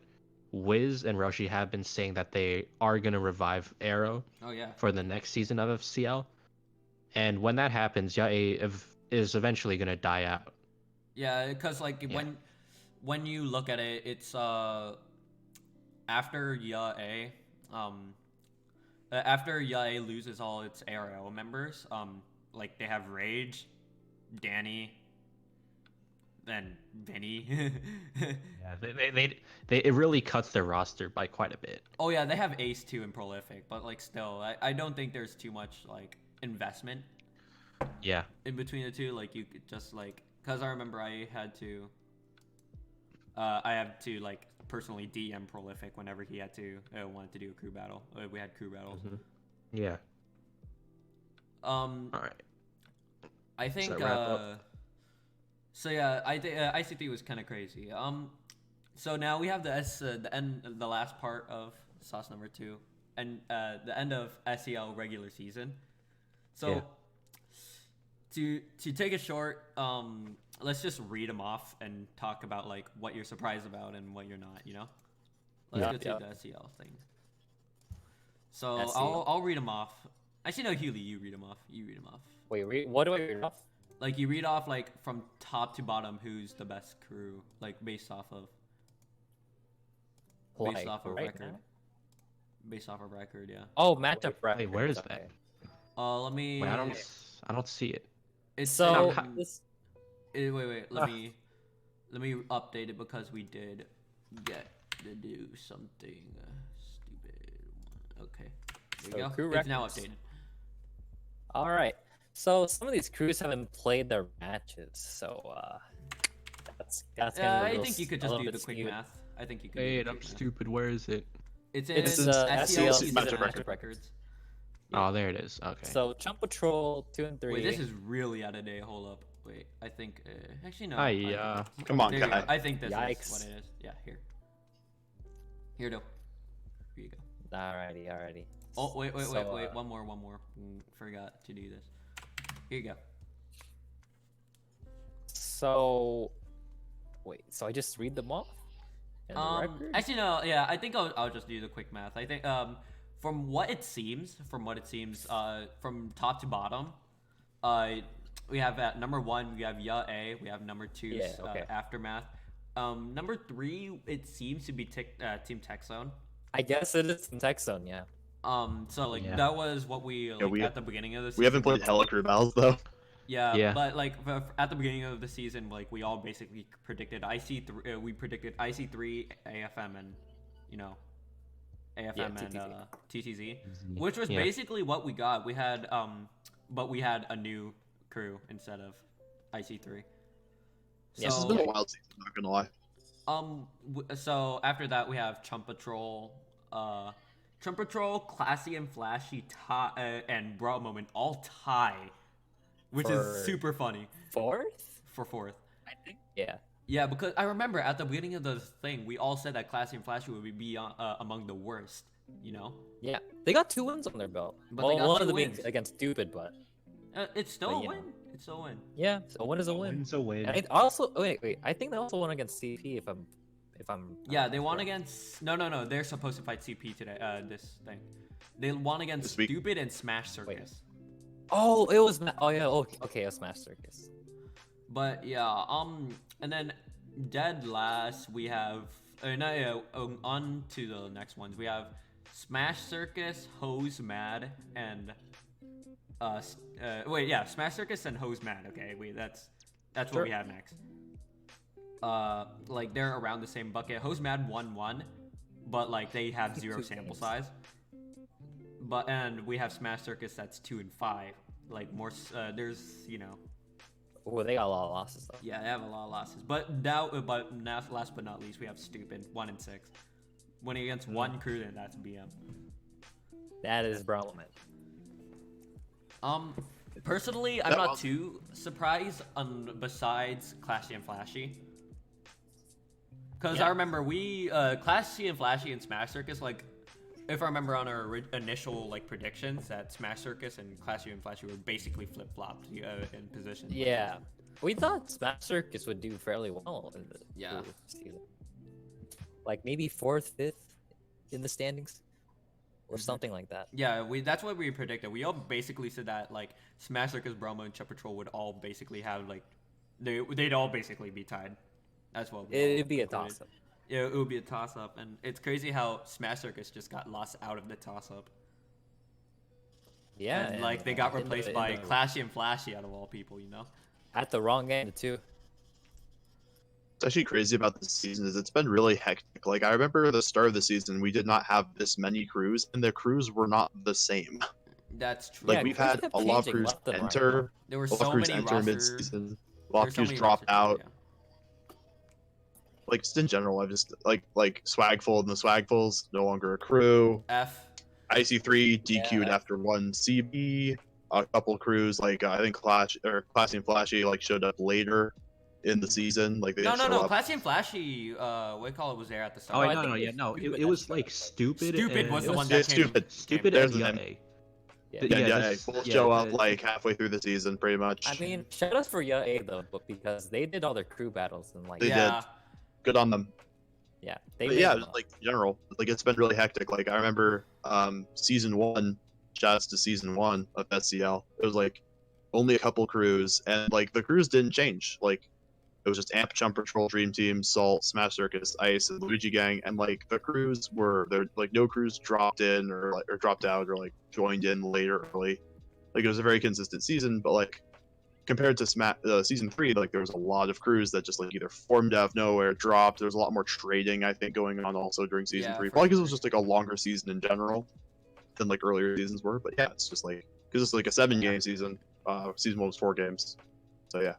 Wiz and Roshi have been saying that they are gonna revive Arrow Oh yeah. for the next season of FCL, and when that happens, is eventually gonna die out. Yeah, because like Yeah. when you look at it, it's after Yae, after Yae loses all its Arrow members, like they have Rage, Danny, and Vinny. Yeah, they it really cuts their roster by quite a bit. Oh yeah, they have Ace too and Prolific, but like still, I don't think there's too much like investment Yeah, in between the two. Like you could just like, cause I remember I have to like personally DM Prolific whenever he had to wanted to do a crew battle. We had crew battles. yeah. All right. I think wrap up? so yeah, I think ICT was kind of crazy. So now we have the last part of sauce number 2 and the end of SEL regular season. So Yeah. to take it short, let's just read them off and talk about like what you're surprised about and what you're not. You know, let's Yeah. go to Yeah. the SEL thing. So SEL. I'll read them off. Actually, no, Hewley, you read them off. You read them off. Wait, what do I read off? Like you read off like from top to bottom who's the best crew, like based off of Like, right record. now? Based off of record, yeah. Oh, matchup Wait, record. where is Okay. that? Let me. Wait, I don't see it. It's So in- this wait. Let me update it because we did get to do something stupid. Okay, there So you go. crew It's now records. updated. All right. So some of these crews haven't played their matches, so that's gonna be I a little think you could a just little do bit the quick skewed. math. I think you could. Wait, do the I'm quick math. stupid. Where is it? It's in It's, SEL SEL season matchup matchup record. records. Oh, there it is. Okay. So Chump Patrol 2 and 3. Wait, this is really out of date. Hold up. Wait, I think. Actually, no. Hi, Come on, There you guy. go. I think this Yikes. is what it is. Yeah, here. Here, though. Here you go. Alrighty. Oh, wait. So, One more. Forgot to do this. Here you go. So wait, so I just read them off? In the record? Actually, no. Yeah, I think I'll just do the quick math. I think from what it seems, from top to bottom, we have at number 1 we have Yae, we have number 2 Yeah, okay. Aftermath. Number 3 it seems to be Team Tech Zone. I guess it is in Tech Zone, yeah. So like Yeah. that was what we like, we- at the beginning of the season. We haven't played hella crew battles though. Yeah, Yeah. but like at the beginning of the season, like we all basically predicted IC3. We predicted IC3, AFM, and you know, AFM and TTZ, which was Yeah. basically what we got. We had but we had a new crew instead of IC3. Yeah, This has So, been a wild season, not gonna lie. so after that we have Chump Patrol, Classy and Flashy, and Bro Moment all tie, which For- is super funny Fourth? for 4th. I think. Yeah. Yeah, because I remember at the beginning of the thing, we all said that Classy and Flashy would be among the worst, you know? Yeah. They got 2 wins on their belt. But Well, they got one 2 of them being wins. against Stupid, but It's still But, a you win. know. It's still a win. yeah, so a win is a win. Win's a win. And also, wait. I think they also won against CP if I'm Yeah, they won correct. against... No. They're supposed to fight CP today, this thing. They won against This week? Stupid and Smash Circus. Oh, it was okay, it was Smash Circus. But yeah, and then dead last we have on to the next ones. We have Smash Circus, Hose Mad, and Smash Circus and Hose Mad. Okay, that's what Sure. we have next. Like they're around the same bucket. Hose Mad 1-1, but like they have 0 Two sample games. size. And we have Smash Circus that's 2 and 5. Like more, there's Oh, they got a lot of losses though. yeah, they have a lot of losses. But last but not least, we have Stupid 1 and 6, winning against one crew, then that's BM. That is Brahman. Personally, I'm That not was- too surprised. Besides Classy and Flashy, because Yeah. I remember we Classy and Flashy and Smash Circus, like if I remember on our initial like predictions, that Smash Circus and Classy and Flashy were basically flip flopped in position. Yeah. We thought Smash Circus would do fairly well in the Yeah. season. Like maybe 4th, 5th in the standings, or something like that. Yeah, that's what we predicted. We all basically said that like Smash Circus, Bromo, and Chub Patrol would all basically have like they'd all basically be tied. That's what It'd be a concluded. toss-up. Yeah, it would be a toss-up, and it's crazy how Smash Circus just got lost out of the toss-up. Yeah, and like they got in the- replaced in by the- Clashy and Flashy out of all people, you know. at the wrong end too. What's actually crazy about this season is it's been really hectic. Like I remember at the start of the season, we did not have this many crews, and the crews were not the same. That's true. Like Yeah, we've crews had kept a lot of changing crews left and right. enter, There were a lot so of crews many enter roster. mid-season, a lot there of were so crews many drop roster out. changes, Like just in general, I've just like Swagfold and the Swagfuls no longer a crew. yeah. F. IC3 DQ'd Yeah. after one CB. A couple crews like I think Classy and Flashy like showed up later in the season. Like they No, didn't no, show no. up. Classy and Flashy, what do you call it, was there at the Oh, start. I no, think no, it yeah, was no. Stupid It that was showed like up. Stupid. Stupid was the and- one Yeah, that came. Stupid. Stupid There's and the name. Yae. Yeah. Yeah, this- both yeah, show up the- like halfway through the season, pretty much. I mean, shout outs for YA though, but because they did all their crew battles and like They Yeah. Good on them. yeah, they But made yeah, them just up. like in general, like it's been really hectic. Like I remember season 1, shouts to season 1 of SCL. It was like only a couple crews, and like the crews didn't change. Like it was just Amp, Jump Patrol, Dream Team, Salt, Smash Circus, Ice, and Luigi Gang, and like the crews were there. Like no crews dropped in or dropped out or like joined in later early. Like it was a very consistent season, but like compared to season 3, like there was a lot of crews that just like either formed out of nowhere, dropped. There was a lot more trading, I think, going on also during season Yeah, 3. for Probably because it was sure. just like a longer season in general than like earlier seasons were. But yeah, it's just like because it's like a 7-game season. Season 1 was 4 games. So yeah.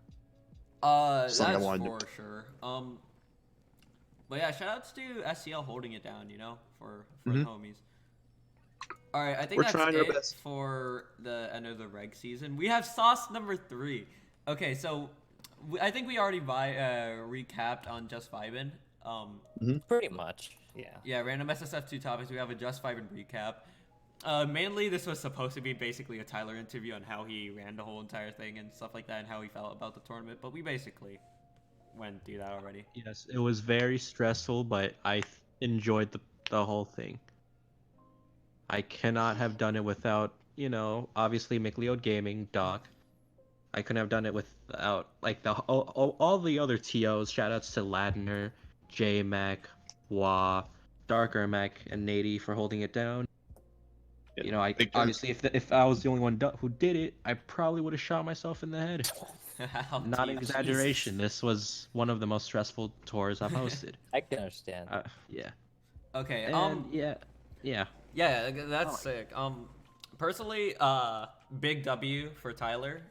That's Something I wanted for sure. But yeah, shoutouts to SCL holding it down, you know, for the homies. All right, I think We're that's trying our it best. for the end of the reg season. We have sauce number 3. Okay, so I think we already recapped on Just Vibin. Pretty much. Yeah. Yeah, random SSF2 topics. We have a Just Vibin recap. Mainly, this was supposed to be basically a Tyler interview on how he ran the whole entire thing and stuff like that, and how he felt about the tournament. But we basically went through that already. Yes, it was very stressful, but I enjoyed the whole thing. I cannot have done it without, obviously McLeod Gaming, Doc. I couldn't have done it without like all the other TOs. Shoutouts to Ladner, J-Mac, Wah, Darker Mac, and Nady for holding it down. I Big obviously if I was the only one who did it, I probably would have shot myself in the head. Oh, Not an Jesus. exaggeration. This was one of the most stressful tours I've hosted. I can understand. Yeah. Okay. And yeah. Yeah, that's sick. Personally, big W for Tyler.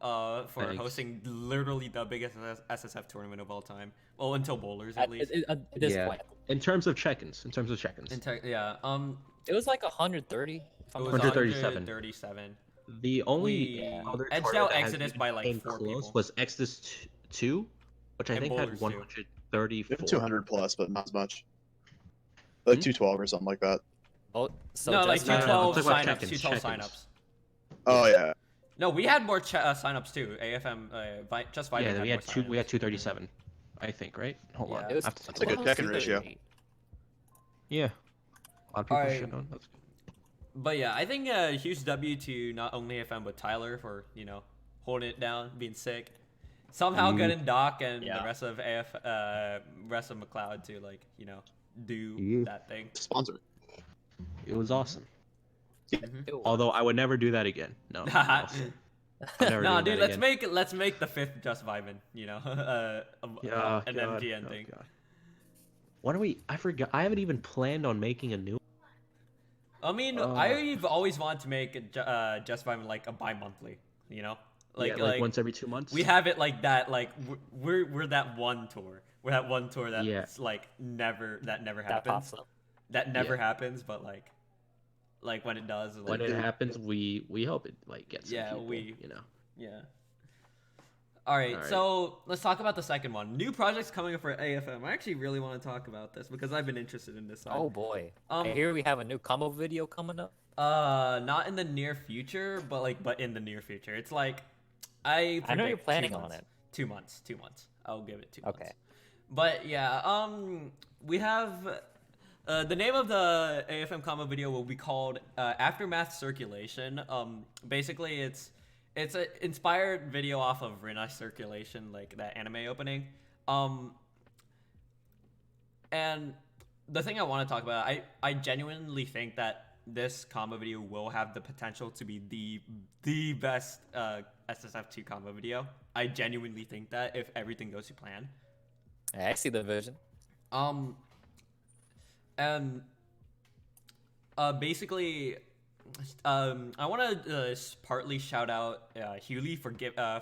For Thanks. hosting literally the biggest SSF tournament of all time. Well, until bowlers at least. At this Yeah. point, In terms of check-ins. Yeah. it was like 130. If I'm It not was 137. 137. The only We other edged tournament out that has Exodus even by, like, came 4 close people. was Exodus 2, which I And think Bowlers had too. 134. 200 plus, but not as much. Like 212 or something like that. Oh, so No, like just- 212 I'm talking about signups. check-ins, 212 check-ins. signups. Oh yeah. No, we had more signups too. AFM, just Vibin Yeah, had we more had 237, I think, right? Hold on. Yeah. It was I have to It's like a close check-in to ratio. 38. Yeah. A lot of people Alright. shit on. That's good. But yeah, I think a huge W to not only AFM but Tyler for holding it down, being sick. Somehow getting Doc and Yeah. the rest of rest of McLeod to do Yeah. that thing. Sponsor. It was awesome. Ew. Although I would never do that again. No. no. I'll never Nah, do dude, that again. let's make the 5th Just Vibin. Yeah, an God, MGN oh, thing. God. What are we? I forgot. I haven't even planned on making a new. I mean, I've always wanted to make Just Vibin like a bi-monthly. Like once every 2 months. We have it like that. Like we're that one tour. We're that one tour that's Yeah. like never That happens. pops up. That never Yeah. happens, but like when it does, When it happens, we hope it like gets. some Yeah, people, yeah. All right, Alright. so let's talk about the second one. New projects coming up for AFM. I actually really want to talk about this because I've been interested in this side. Oh boy. Um, I hear we have a new combo video coming up. Not in the near future, but in the near future. It's like I I know you're predict planning 2 on months. it. 2 months. 2 months. I'll give it 2 months. Okay. But yeah, we have the name of the AFM combo video will be called Aftermath Circulation. Basically, it's an inspired video off of Rinna Circulation, like that anime opening. And the thing I want to talk about, I genuinely think that this combo video will have the potential to be the best SSF2 combo video. I genuinely think that if everything goes to plan. I see the vision. And basically, I want to partly shout out Hewley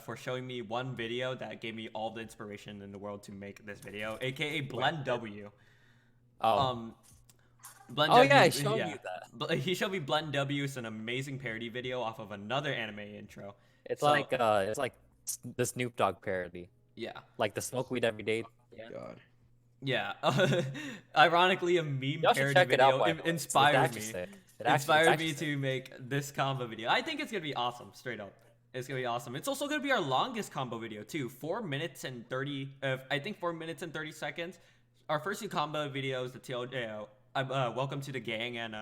for showing me one video that gave me all the inspiration in the world to make this video, aka Blend W. Oh. Blend Oh W, yeah, I showed yeah. you that. He showed me Blend W. It's an amazing parody video off of another anime intro. It's So- like the Snoop Dogg parody, Yeah. like the smoke weed every day. Oh, God. Yeah. Ironically, a meme Y'all should parody check it out. video By the way. It's inspired actually me. sick. Inspired me to make this combo video. I think it's gonna be awesome, straight up. It's gonna be awesome. It's also gonna be our longest combo video too. 4 minutes and 30. I think 4 minutes and 30 seconds. Our first two combo videos, the TL, Welcome to the Gang and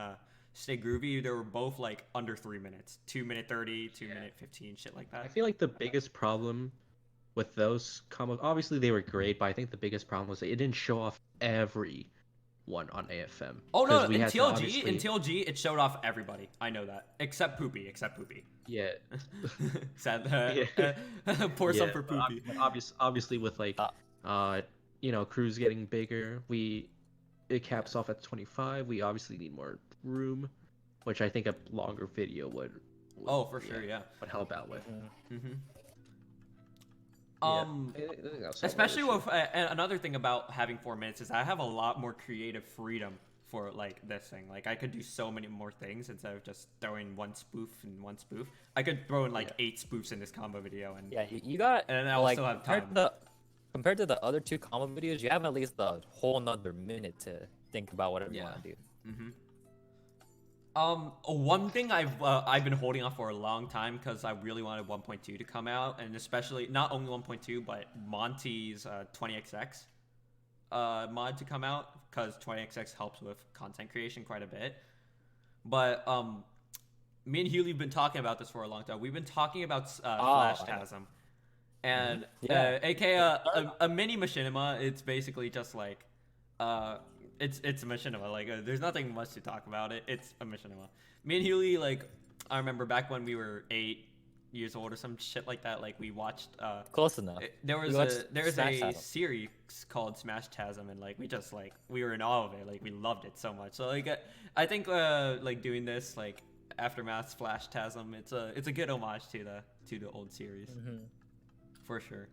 Stay Groovy, they were both like under 3 minutes. 2 minute 30, 2 minute 15, shit like I that. feel like the biggest problem with those combos, obviously they were great, but I think the biggest problem was that it didn't show off everyone on AFM. Oh no, 'Cause we in had to TLG, obviously- it showed off everybody. I know that, except Poopy. Yeah. Sad. Yeah. Pour some Yeah, for but Poopy. obviously with like, crews getting bigger, it caps off at 25. We obviously need more room, which I think a longer video would Oh, for sure, yeah. would help out with. Mm-hmm. Yeah, I think that's all Especially that with another thing about having 4 minutes is I have a lot more creative freedom for like this thing. Like I could do so many more things instead of just throwing one spoof and one spoof. I could throw in like 8 spoofs in this combo video, and Yeah, you got. And I like, also have compared to the other two combo videos, you have at least a whole nother minute to think about whatever you want to do. Mm-hmm. One thing I've been holding off for a long time because I really wanted 1.2 to come out, and especially not only 1.2 but Monty's 20xx mod to come out, because 20xx helps with content creation quite a bit. But me and Hewley have been talking about this for a long time. We've been talking about Flash Tasm, and aka a mini machinima. It's basically just like it's a machinima. Like there's nothing much to talk about it. It's a machinima. Me and Hewley, like, I remember back when we were 8 years old or some shit like that. Like we watched. Close enough. There was Smash a Tasm. series called Smash Tasm, and like we were in awe of it. Like we loved it so much. So like I think like doing this like Aftermath Flash Tasm, it's a good homage to the old series, for sure.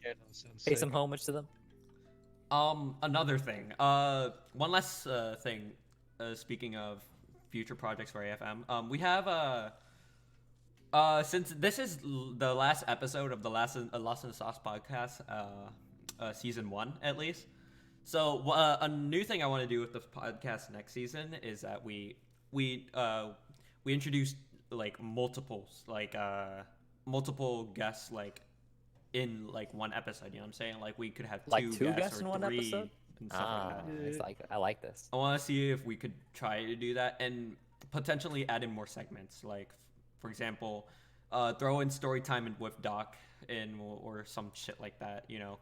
Yeah, that sounds Pay sick. some homage to them. Another thing. One last thing. Speaking of future projects for AFM, we have since this is the last episode of the Lost in the Sauce podcast, season 1 at least. So a new thing I want to do with the podcast next season is that we introduce like multiple guests like in like one episode. You know what I'm saying? Like we could have Like two guests guests or in one 3 episode? and stuff like that. I like this. I want to see if we could try to do that and potentially add in more segments. Like, for example, throw in story time with Doc or some shit like that, you know,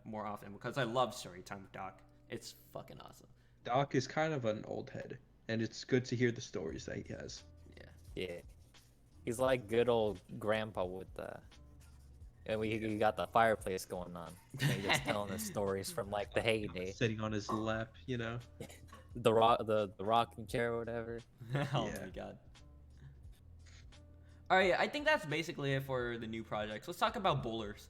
more often, because I love story time with Doc. It's fucking awesome. Doc is kind of an old head, and it's good to hear the stories that he has. Yeah, he's like good old grandpa with and we got the fireplace going on. And he's just telling us stories from like the heyday, Sitting on his lap, you know. the rocking chair or whatever. Oh Yeah. my god. Alright, I think that's basically it for the new projects. Let's talk about bowlers.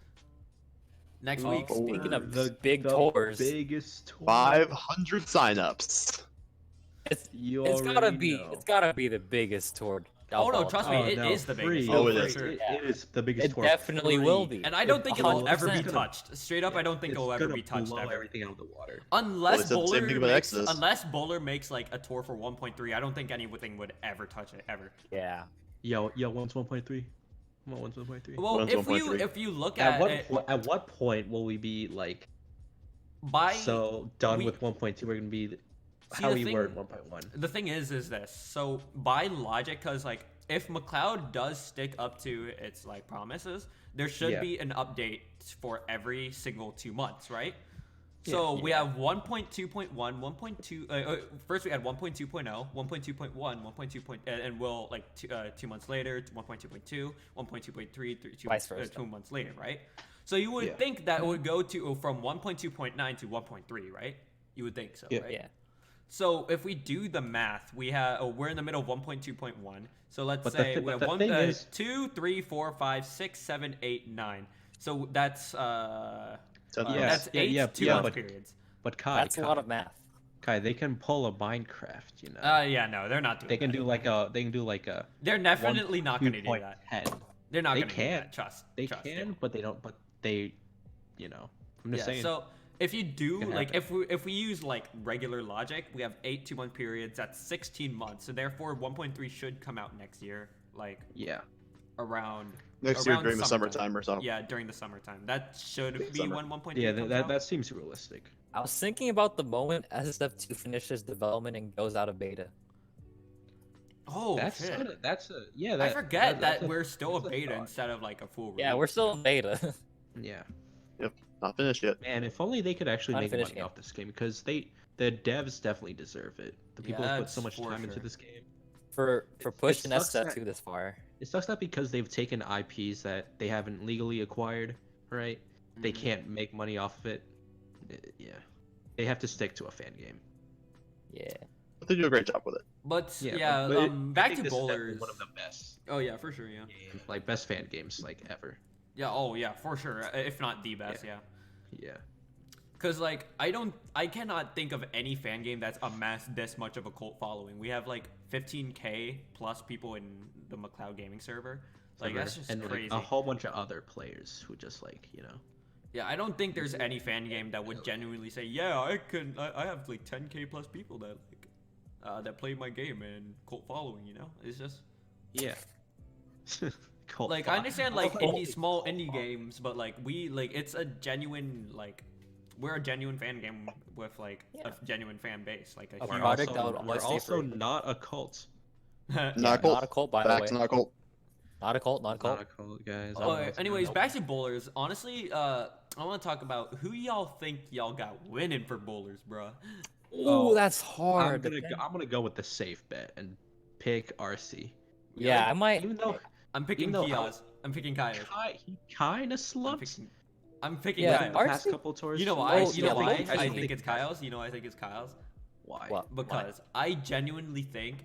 Next week. Speaking of The big tours, biggest tour. 500 signups. it's Already know. it's gotta be the biggest tour. Oh of no, all trust time. me, it is the biggest. Oh, one, it for is. sure. It is the biggest It tour. definitely will be. And I don't think it'll ever be 100%. touched. Straight up, I don't think It's it'll ever gonna be touched blow ever. everything out of the water. Unless Well, it's the same thing about Exodus. unless Bowler makes like a tour for 1.3, I don't think anything would ever touch it ever. Yeah. Yo, one's 1.3. One's 1.3. Well, One's if 1.3. you look At at what it at what point will we be like by so done we- with 1.2? We're gonna be See, how the we thing- were at 1.1. the thing is this. So by logic, because like if McLeod does stick up to its like promises, there should Yeah. be an update for every single 2 months, right? So we Yeah. have 1.2.1, 1.2. First we had 1.2.0, 1.2.1, 1.2. And we'll like 2 months later, 1.2.2, 1.2.3, Vice versa. 2 months later, right? So you would Yeah. think that it would go to from 1.2.9 to 1.3, right? You would think so, Yeah. right? Yeah. So if we do the math, we're in the middle of 1.2.1. So let's But the say thi- we but have the one, thing is- 2, 3, 4, 5, 6, 7, 8, 9. So that's Yeah, that's yeah, 8 yeah, 2 yeah, month but- periods. But Kai, That's a lot of math. Kai, they can pull a Minecraft, you know. Yeah, no, they're not doing they can that. do like a. They're definitely not going to do that. 2.10. They're not They going to do can. that. Trust. They trust, can, yeah. but they don't. But they, you know. I'm just Yeah, saying. so if you do Can like happen. if we use like regular logic, we have 8 2 month periods. That's 16 months. So therefore 1.3 should come out next year, like yeah. around Next year around during the summertime or something. Yeah, during the summertime. That should be Summer. when 1.3 Yeah, comes that out. that seems realistic. I was thinking about the moment SSF2 finishes development and goes out of beta. Oh that's shit! kinda, that's a yeah. I That, forget that's that a- we're still a that's beta thought. instead of like a full. Yeah, we're release, still you in know? beta. Yeah. Not finished yet. Man, if only they could actually make Unfinished money game. off this game, because the devs definitely deserve it. The people who put so That's much for time into sure. this game. for pushing sucks that- SSF2 this far. It sucks that because they've taken IPs that they haven't legally acquired, right? They Mhm. can't make money off of it. Yeah, they have to stick to a fan game. Yeah. But they do a great job with it. But Yeah, yeah, but I back think to this is definitely bowlers. one of the best Oh yeah, for sure. Yeah. games, like best fan games like ever. Yeah. Oh yeah, for sure. If not the best. Yeah. Yeah. Cause like I cannot think of any fan game that's amassed this much of a cult following. We have like 15K plus people in the McLeod gaming server. Like that's just and like, crazy. a whole bunch of other players who just like Yeah, I don't think there's any fan game that would genuinely say, yeah, I have like 10K plus people that like that play my game and cult following. You know, it's just yeah. Cult like I fo- understand Oh, like holy small fuck. indie games, but like it's a genuine like. We're a genuine fan game with like Yeah. a genuine fan base, like a A huge product also, that would we're always stay also free. not a cult. Not Yeah, a cult. not a cult, by the way. Facts, not a cult. Not a cult, not a cult. Not a cult, guys. Oh, I'm not- anyways, nope. back to bowlers. Honestly, I want to talk about who y'all think y'all got winning for bowlers, bruh. Ooh, Oh, that's I'm hard. gonna go with the safe bet and pick RC. Yeah, I might. Even though I'm picking Even though Kios. I'm picking Kaios. he kind of I'm slumped picking Yeah, Kaios. Art- past couple tours. You know why? Oh, You know yeah, why? think- I I think it's Kaios. You know why I think it's Kaios? Why? What? Because I genuinely think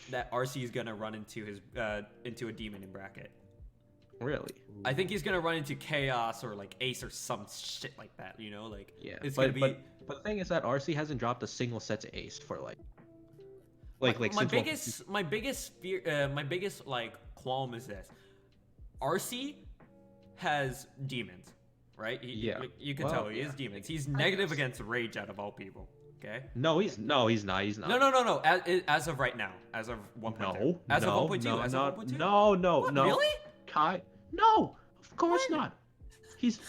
that RC is gonna run into his into a demon in bracket. Really? I think he's gonna run into Chaos or like Ace or some shit like that. You know, like Yeah. it's but, gonna be. but the thing is that RC hasn't dropped a single set to Ace for like my since biggest fear, my biggest like qualm is this: RC has demons, right? Yeah. You can Well, tell he yeah. has demons. He's negative against rage out of all people. Okay. No, he's not. He's not. No. As of right now, as of 1.0. No. As no, of 1.2. No, as no, of 1.2. no, What, no. Really? Kai? No, of course When? not. He's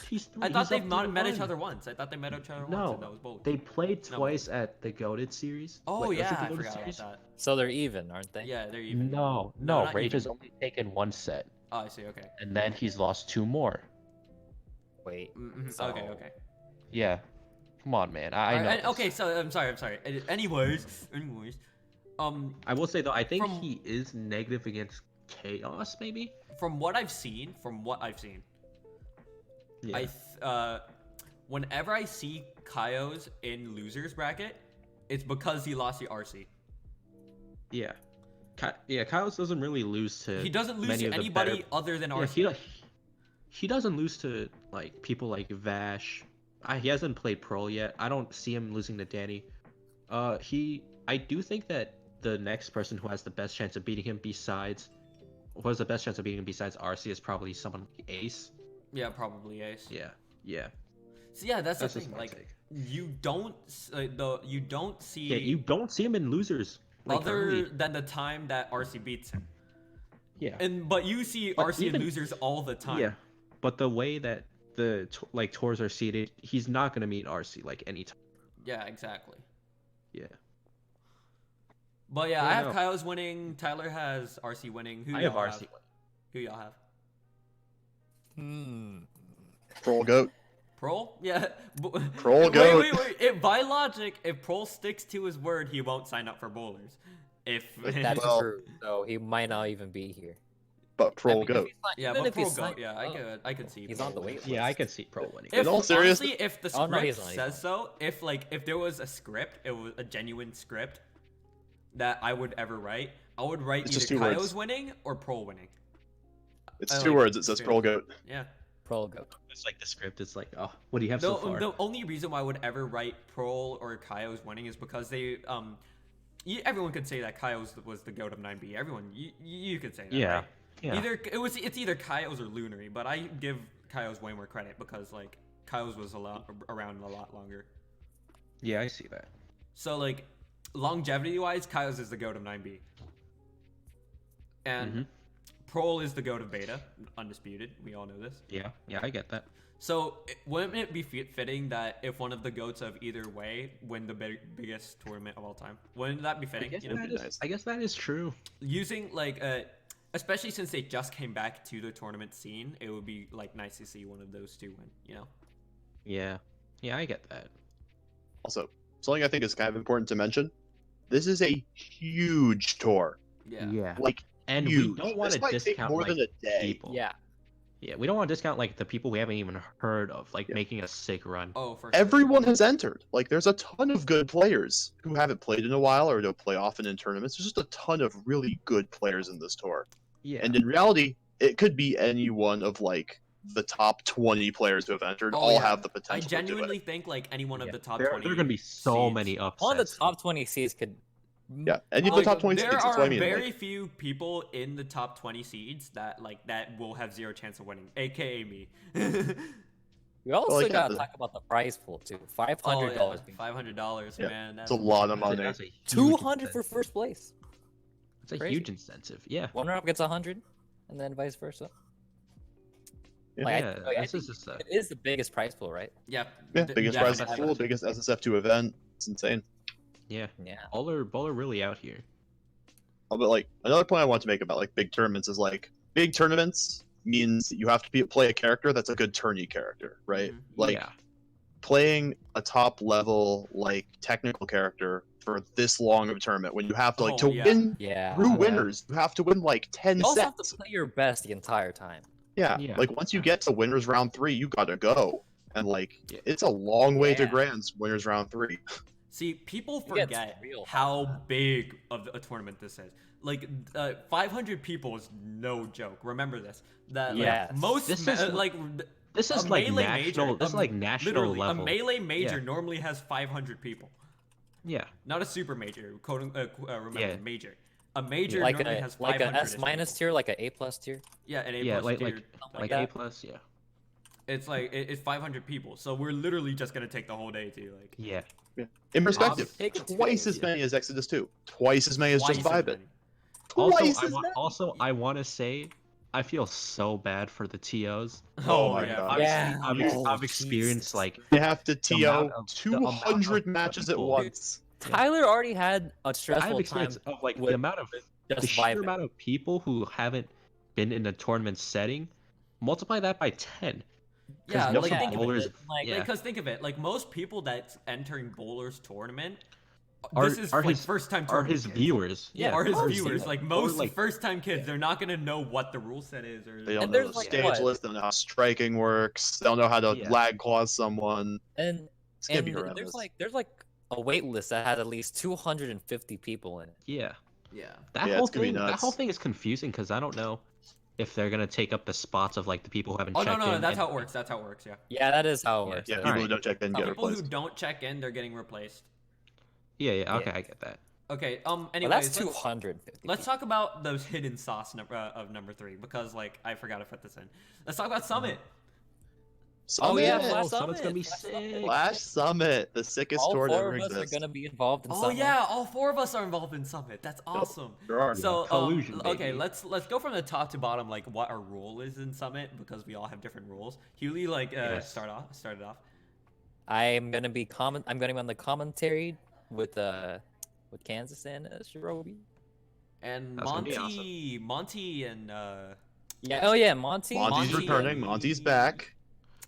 I thought he's they've up not met each 3-1. other once. I thought they met each other once. No, And that was both. they played No. twice at the Goated series. Oh Wait, was it yeah, the I Goated forgot series? about that. So they're even, aren't they? Yeah, they're even. No, No, not Rage even. has only taken one set, Oh, I see. Okay. and then he's lost two more. Wait. Mhm, So- Okay. Yeah, come on, man. I know. Alright, this. okay, so I'm sorry. Anyways, I will say though, I think From- he is negative against Chaos, maybe. from what I've seen, Yeah. Whenever I see Kaios in losers bracket, it's because he lost the RC. Yeah. Chaos doesn't really lose to. He doesn't lose many to of the anybody better- other than Yeah, RC. he doesn't lose to like people like Vash. He hasn't played Pearl yet. I don't see him losing to Danny. I do think that the next person who has the best chance of beating him besides RC is probably someone like Ace. Yeah, probably Ace. Yeah. So yeah, that's the That's just thing. my Like take. you don't see Yeah, you don't see him in losers. Like, other early. than the time that RC beats him. Yeah. but you see But RC even- and losers all the time. Yeah. But the way that the like tours are seated, he's not gonna meet RC like anytime. Yeah, exactly. Yeah. But yeah, I I don't have know. Kyle's winning. Tyler has RC winning. Who I y'all have RC. Who y'all have? Troll goat. Prol? Yeah. Prol wait, goat. wait. By logic, if Prol sticks to his word, he won't sign up for bowlers. If That's Well- true. So he might not even be here. But troll Even if goat. he's not- yeah, even but if he's Prol goat. signed Yeah, up, I could see. He's Prol on the winning. wait list. Yeah, I could see Pro winning. If, In all serious- honestly, if the Oh, script no, he's not, he's says not. so, if there was a script, it was a genuine script that I would ever write, I would write It's just either two words. Kyo's winning or Prol winning. It's I two like words. it. It says Straight troll up. goat. Yeah. Pro go. It's like the script. It's like, oh, what do you have so far? The only reason why I would ever write Prol or Kyo's winning is because they everyone could say that Kyo's was the goat of 9B. Everyone you could say that. Yeah. Right? Yeah. It's either Kyo's or Lunary, but I give Kyo's way more credit because like Kyo's was around a lot longer. Yeah, I see that. So like longevity wise, Kyo's is the goat of 9B. And Mhm. Prol is the goat of beta, undisputed. We all know this. Yeah, I get that. So wouldn't it be fitting that if one of the goats of either way win the biggest tournament of all time? Wouldn't that be fitting? You know, I guess that is true. using like especially since they just came back to the tournament scene, it would be like nice to see one of those two win. You know? Yeah, I get that. Also, something I think is kind of important to mention. This is a huge tour. Yeah. Like, And huge. we don't want This to might take discount more like, than a day. people. Yeah. Yeah, we don't want to discount like the people we haven't even heard of, like Yeah. making a sick run. Oh, for sure. Everyone has entered. Like, there's a ton of good players who haven't played in a while or don't play often in tournaments. There's just a ton of really good players in this tour. Yeah. And in reality, it could be any one of like the top 20 players who have entered. Oh, All yeah. have the I potential genuinely to do think like any one of Yeah. the top there 20. are going to be so seeds- many upsets. One of the top 20 seeds could. it. Yeah, any of Like, the top 20 there seeds. That's are what I mean. very Like, few people in the top 20 seeds that will have zero chance of winning, aka me. We also like, gotta the- talk about the prize pool too. $500. being- $500, Yeah, man. it's a lot of That's a- money. that's a huge 200 for incentive. first place. It's a crazy. huge incentive. Yeah. Runner-up gets 100, and then vice versa. Yeah. Like, Yeah, I this think is just a, it is the biggest prize pool, right? Yeah. Yeah, d- biggest prize definitely. pool, biggest SSF2 event. It's insane. yeah. Yeah. Bowler really out here. But like another point I want to make about like big tournaments is like big tournaments means you have to play a character that's a good tourney character, right? Mhm. Like yeah. playing a top level like technical character for this long of a tournament when you have to like Oh, to yeah. win Yeah. through winners, you have to win like 10 You also have sets. to play your best the entire time. Yeah. Yeah. Like once you get to winners round 3, you gotta go. And like Yeah. it's a long way to Yeah. grands winners round 3. See, people You get forget real how hard. big of a tournament this is. Like, 500 people is no joke. Remember this. That like, Yes. most This ma- is- like This a is like melee national. major, This is like national literally, level. a melee major Yeah. normally has 500 people, Yeah. not a super major. Remember, Yeah. major. A major Like normally a has like 500 a S minus people. tier, like a A plus tier. Yeah, an A Yeah, plus like tier. like that. A plus. Yeah. It's like it's 500 people, so we're literally just gonna take the whole day to like. Yeah. In perspective, Take it to twice days, as many as Exodus 2. Twice as many as twice just as Vibe many. It. Also, Twice I as want, many. also I want to say, I feel so bad for the TOs. Oh Oh, my yeah. God. Yeah. I've Oh, experienced Jesus. like They have to amount TO of- the amount of 200 matches at people. once. Tyler already had a I have stressful time experience of like with the amount of the just sheer vibing. amount of people who haven't been in a tournament setting. Multiply that by 10. Yeah, most like yeah, think of bowlers- it. like yeah. Because think of it, like most people that's entering bowlers tournament, Are- this is are like his- first time Are tournament his kids. viewers? Yeah, Are his course, viewers yeah. like Or, most like- first time kids? They're not gonna know what the rule set is or. They don't And know there's, the like, stage what? list, they don't know how striking works, they don't know how to Yeah. lag clause someone. and It's gonna and be horrendous. there's like a wait list that has at least 250 people in it. Yeah. Yeah. That Yeah, whole it's gonna be thing. That nuts. whole thing is confusing because I don't know if they're gonna take up the spots of like the people who haven't Oh no checked no, in. that's and- how it works. That's how it works. Yeah. Yeah, that is how it Yeah. works. Yeah, All people who right. don't check in get People who replaced. don't check in, they're getting replaced. Yeah. Okay, Yeah. I get that. Okay. Well, Anyways, that's let's- 250. Let's talk about those hidden sauce of number 3 because like I forgot to put this in. Let's talk about Summit. Oh, yeah, Summit! Flash Summit's gonna be Summit, Flash Summit. sick. Flash Summit, the sickest All tour that 4 ever of us are exists. gonna be involved in Oh Summit. yeah, all 4 of us are involved in Summit. That's awesome. There are. So Collusion, okay, baby. let's go from the top to bottom, like what our role is in Summit, because we all have different roles. Hewley, like Yes. start it off. I'm gonna be I'm gonna be on the commentary with Kansas and Shirobby. And That's gonna be Monty and Yeah. Oh yeah, Monty. Monty's Monty- returning. Monty's back.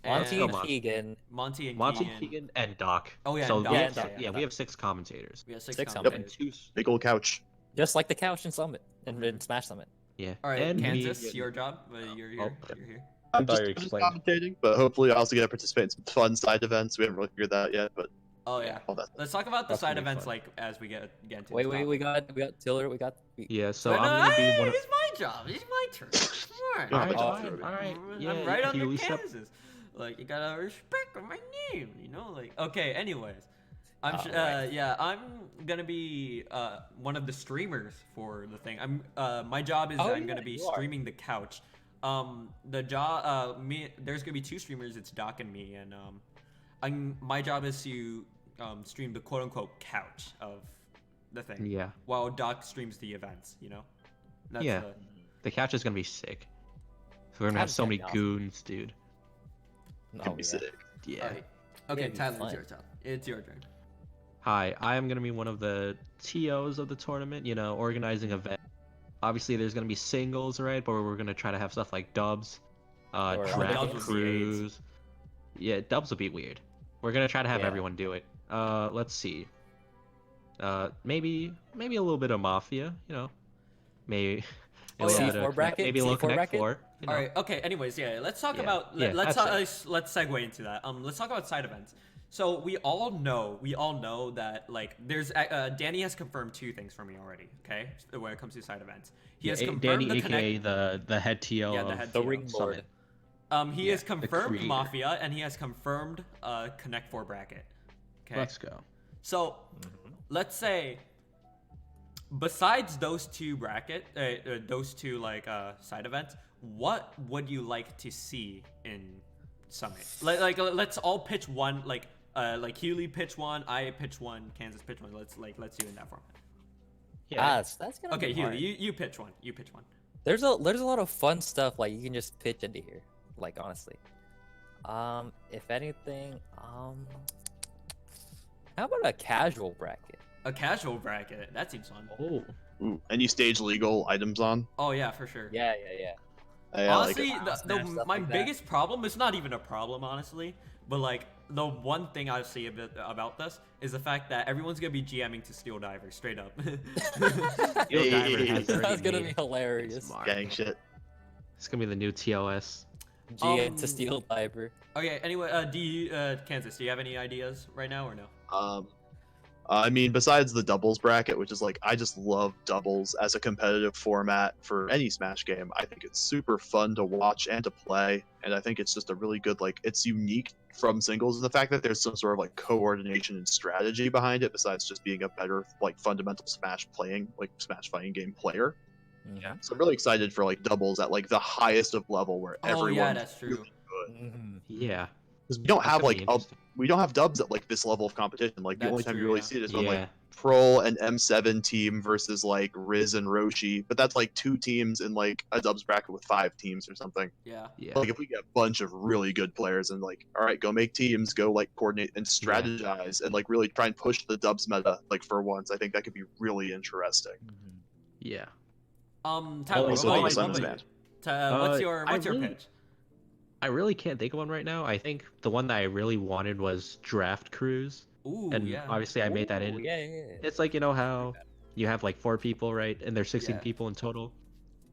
Monty go, and Monty. Keegan. Monty and Monty, Keegan. Keegan, and Doc. Oh, yeah, So and we Doc, have, yeah, yeah, Doc. we have 6 commentators. We have 6 Six commentators. And 2. Big old couch. Just like the couch in Summit in Smash Summit. Yeah. All right, and me Kansas, and- your job. You're here. Oh. You're here. I'm thought just, you I'm just explained. commentating, but hopefully I also get to participate in some fun side events. We haven't really figured that out yet, but Oh yeah. all that. Let's talk about the That's gonna side be events fun. like as we get into. Wait, the wait, topic. we got Tillur. Yeah, so No, I'm no, gonna be hey, one of. it's my job. It's my turn. Come on. Alright, Alright, alright. Yeah, I'm right under Hewley, step- Kansas. Like you gotta respect my name, you know. Like okay. Anyways, Alright. yeah, I'm gonna be one of the streamers for the thing. My job is Oh, I'm yeah, gonna be you are. streaming the couch. There's gonna be 2 streamers. It's Doc and me, and my job is to stream the quote unquote couch of the thing. Yeah. While Doc streams the events, you know. That's Yeah. The couch is gonna be sick. So we're gonna have Couch is so gonna many be awesome. goons, dude. Can Oh, be yeah. sick. Yeah. Alright. Okay, It'd be Tyler, it's fun. your turn. It's your turn. Hi, I am gonna be one of the TOs of the tournament. You know, organizing event. Obviously, there's gonna be singles, right? But we're gonna try to have stuff like dubs, Or Dubs draft would be AIDS. crews. Yeah, dubs would be weird. We're gonna try to have Yeah. everyone do it. Let's see. Maybe a little bit of mafia. You know, maybe. Oh, a little yeah. bit of C4 bracket? Maybe a little C4 Connect bracket? 4. You know. All right. Okay. Anyways, yeah. Let's talk Yeah, about. yeah, Let's that's let's segue into that. Let's talk about side events. So we all know that like there's Danny has confirmed 2 things for me already. Okay, when it comes to side events, he has confirmed Danny, the aka Connect. the head TL Yeah, the of head The TL. ring board. He Yeah, has the confirmed creator. Mafia and he has confirmed Connect 4 bracket. Okay. Let's go. So let's say besides those 2 those 2 like side events, what would you like to see in Summit? Like let's all pitch one. Like Hewley pitch one, I pitch one, Kansas pitch one. Let's do it in that format. Yeah. That's gonna Okay, be hard. Hewley, you pitch one. You pitch one. There's a lot of fun stuff like you can just pitch into here. Like honestly, if anything, how about a casual bracket? A casual bracket. That seems fun. Oh. Ooh, any stage legal items on? Oh yeah, for sure. Yeah. I like Honestly, it. Smash, stuff my like that. biggest problem, it's not even a problem, honestly, but like the one thing I see about this is the fact that everyone's gonna be GMing to Steel Diver, straight up. Steel Diver has That's already gonna be made hilarious. smart. Gang shit. It's gonna be the new TOS. GM to Steel Diver. Okay, anyway, Kansas, do you have any ideas right now or no? I mean, besides the doubles bracket, which is like, I just love doubles as a competitive format for any Smash game. I think it's super fun to watch and to play, and I think it's just a really good, like, it's unique from singles, the fact that there's some sort of like coordination and strategy behind it, besides just being a better, like, fundamental Smash fighting game player. Yeah. So I'm really excited for like doubles at like the highest of level where Oh everyone. yeah, that's true. Mhm. Yeah. Because we don't That's have gonna be like interesting. we don't have dubs at like this level of competition. Like the That's only time true, you really yeah. see it is when Yeah. like Prol and M7 team versus like Riz and Roshi, but that's like 2 teams in like a dubs bracket with 5 teams or something. Yeah. Yeah. Like if we get a bunch of really good players and like, all right, go make teams, go like coordinate and strategize and like really try and push the dubs meta like for once, I think that could be really interesting. Yeah. Tyler, Also, what being a about Summons you? fan. What's Uh, your I what's your really- pitch? I really can't think of one right now. I think the one that I really wanted was draft crews, Ooh, and yeah. obviously I made that Ooh, in. Yeah. It's like, you know how you have like 4 people, right? And there's 16 Yeah. people in total.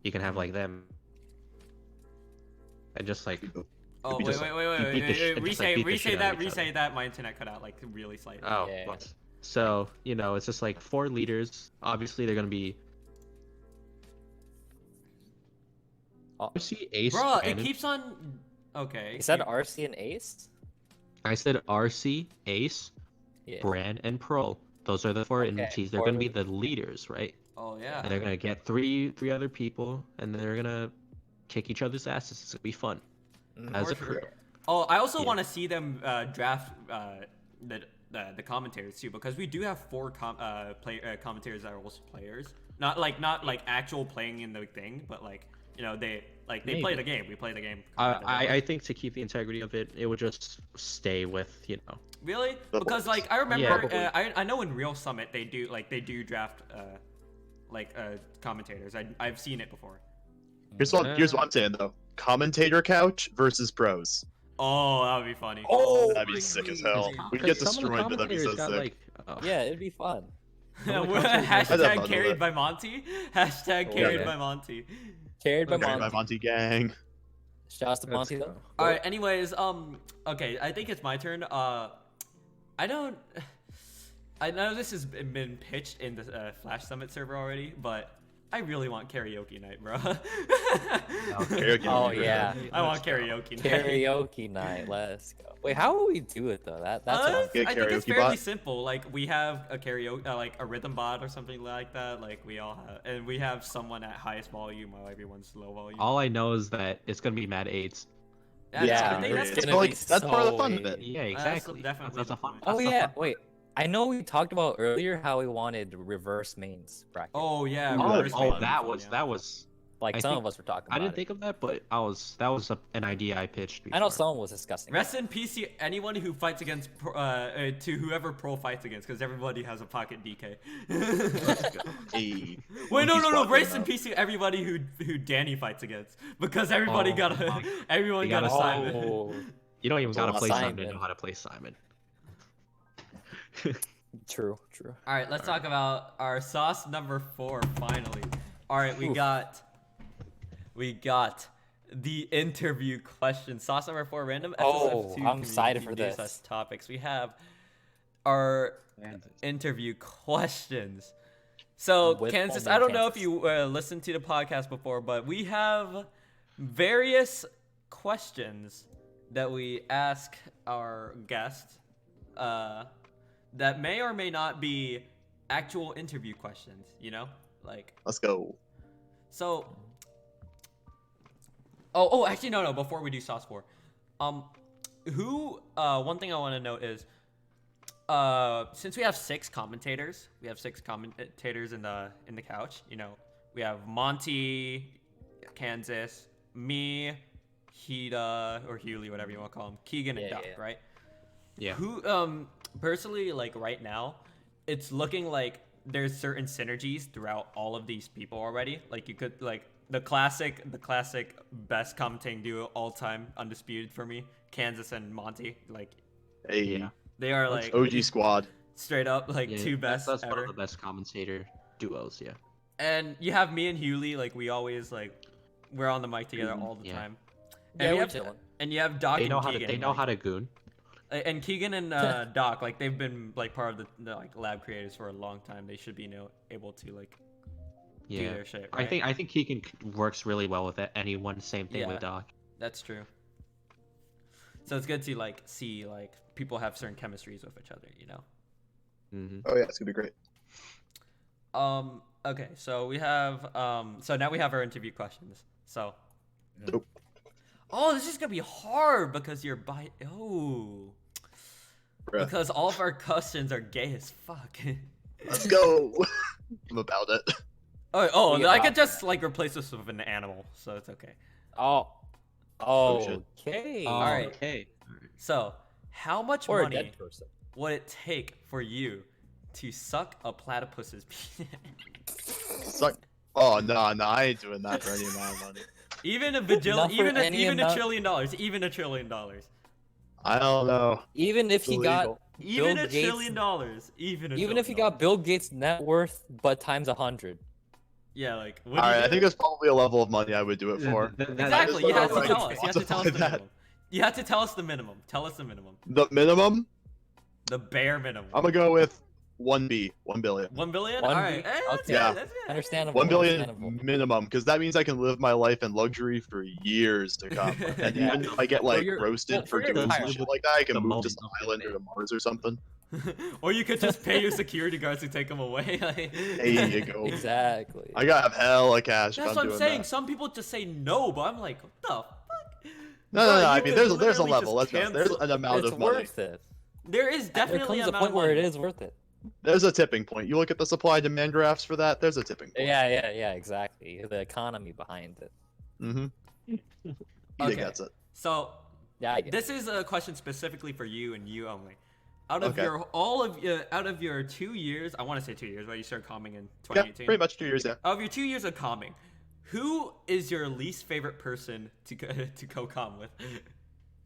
You can have like them, and just like Oh you wait, just, wait, like, wait, you wait, beat the wait, sh- wait, and just, like, beat the shit out of each resay other. that. My internet cut out like really slightly. oh, Yeah. once. So you know, it's just like 4 leaders. Obviously, they're gonna be. Oh. RC, Ace, Bro, it Brandon. keeps on. Okay. Is that RC and Ace? I said RC, Ace, Yeah. Bran, and Pro. Those are the 4 Okay, entities. They're 4 gonna be the leaders, right? Oh yeah. And they're gonna get three other people, and they're gonna kick each other's asses. It's gonna be fun Mhm. as For a crew. sure. Oh, I also Yeah. want to see them draft the commentators too, because we do have 4 commentators that are also players. Not like actual playing in the thing, but like they play Maybe. the game. We play the game. I think to keep the integrity of it, it would just stay with Really? The Because boys. like I remember, Yeah. I know in Real Summit they do draft commentators. I've seen it before. Here's what I'm saying though: commentator couch versus pros. Oh, that would be funny. Oh, That'd be sick as hell. We'd Because get some of the destroyed, but that'd be so commentators got sick. like yeah, it'd be fun. Some of the consoles- I'd have Hashtag fun with carried it. by Monty. Hashtag Oh, carried yeah. by Monty. Carried by Okay, Monty. my Monty gang. Shouts to Let's Monty go. though. All right. Anyways, okay. I think it's my turn. I don't. I know this has been pitched in the Flash Summit server already, but I really want karaoke night, bro. Karaoke Oh night. yeah, I want karaoke night. karaoke night. Let's go. Wait, how will we do it though? That's what I'm- Get I think it's karaoke fairly bot? simple. Like we have a karaoke, like a rhythm bot or something like that. Like we all have, and we have someone at highest volume while everyone's low volume. All I know is that it's gonna be mad AIDS. That's, Yeah, I think that's it's gonna gonna be be that's part of the fun of so it. Yeah, That's exactly. definitely That's the a fun. point. Oh that's the yeah, fun- wait. I know we talked about earlier how we wanted reverse mains bracket. Oh yeah. Oh, reverse oh, main that fun, was yeah. that was. like I some think- of us were talking about I didn't it. think of that, but that was an idea I pitched. Before. I know someone was discussing. Rest in peace, anyone who fights against to whoever Pro fights against, because everybody has a pocket DK. Hey. Wait, no, Monkey squad rest right in now. peace to everybody who Danny fights against, because everybody Oh, got fuck. everyone You got gotta assignment. Oh, You don't even It's gotta all play Simon to Simon. know how to play Simon. true. All right, let's talk about our sauce number 4 finally. All right, we got the interview question. Sauce number 4 random Oh, SSF2 I'm excited community for news this. topics. We have our interview questions. So, With Kansas, only I don't know if Kansas. you listened to the podcast before, but we have various questions that we ask our guests that may or may not be actual interview questions, Like, Let's go. so... Oh, actually, no, before we do Sauce 4. One thing I want to note is, since we have 6 commentators, in the couch. We have Monty, Kansas, me, HiDa or Hewley, whatever you want to call him, Keegan and Yeah, Doc, yeah. right? Yeah. Who personally, like right now, it's looking like there's certain synergies throughout all of these people already. Like you could like the classic best commentating duo all time, undisputed for me, Kansas and Monty. Like Hey. Yeah. they are like OG squad. straight up like Yeah, two best That's one ever. of the best commentator duos. Yeah. And you have me and Hewley, like we always we're on the mic together all the Yeah. time. Yeah, And you we're have chilling. and you have Doc They and know how to. Keegan. They know like- how to goon. And Keegan and Doc, like they've been like part of the like lab creators for a long time. They should be able to like do Yeah. their shit. I Right? think Keegan works really well with anyone. Same thing Yeah. with Doc. That's true. So it's good to like see like people have certain chemistries with each other, Mm-hmm. Oh yeah, it's gonna be great. Okay, so we have so now we have our interview questions. So Nope. Oh, this is gonna be hard because Bruh. because all of our questions are gay as fuck. Let's go. I'm about it. Oh, We I get could just like replace this with an animal, so it's okay. Oh. shit. Okay. All right. Okay. So, how much Or a money dead person. would it take for you to suck a platypus's penis? Suck. Oh no, I ain't doing that for any amount of money. Even a Not bajillion, for even any a amount- $1 trillion, even $1 trillion, I don't know. Even if he got Illegal. even Bill $1 Gates- trillion, even if he got Bill Gates' net worth but times 100. yeah, like All right, I think there's probably a level of money I would do it for. exactly. I You just have don't to know tell if us. I You have can to tell us quantify the that. minimum. You have to tell us the minimum. Tell us the minimum. The minimum, The bare minimum. I'm gonna go with 1B, 1 billion. 1 billion. 1 All right. billion? That's Okay. good, Yeah. that's good. Understandable. 1 billion understandable. minimum, because that means I can live my life in luxury for years to come. And Yeah. even if I get like your- roasted well, for for your doing some retirement. shit like that, I can The move to moment some of island it. or to Mars or something. Or you could just pay your security guards to take them away. Like- There you go. Exactly. I gotta have hella cash That's if what I'm I'm doing saying. that. Some people just say no, but I'm like, what the fuck? No, Bro, I you mean, could there's a literally level. just There's an amount It's of money. worth it. There is There definitely comes an a amount point of where it money. is worth it. There's a tipping point. You look at the supply demand graphs for that. There's a tipping point. Yeah, exactly. The economy behind it. Mm-hmm. He Okay. gets it. So Yeah, I get this is a question specifically for you and you only. Out of Okay. out of your 2 years, I want to say 2 years, but you started calming in Yeah, 2018. pretty much 2 years. Yeah. Of your 2 years of calming, who is your least favorite person to to co-com with?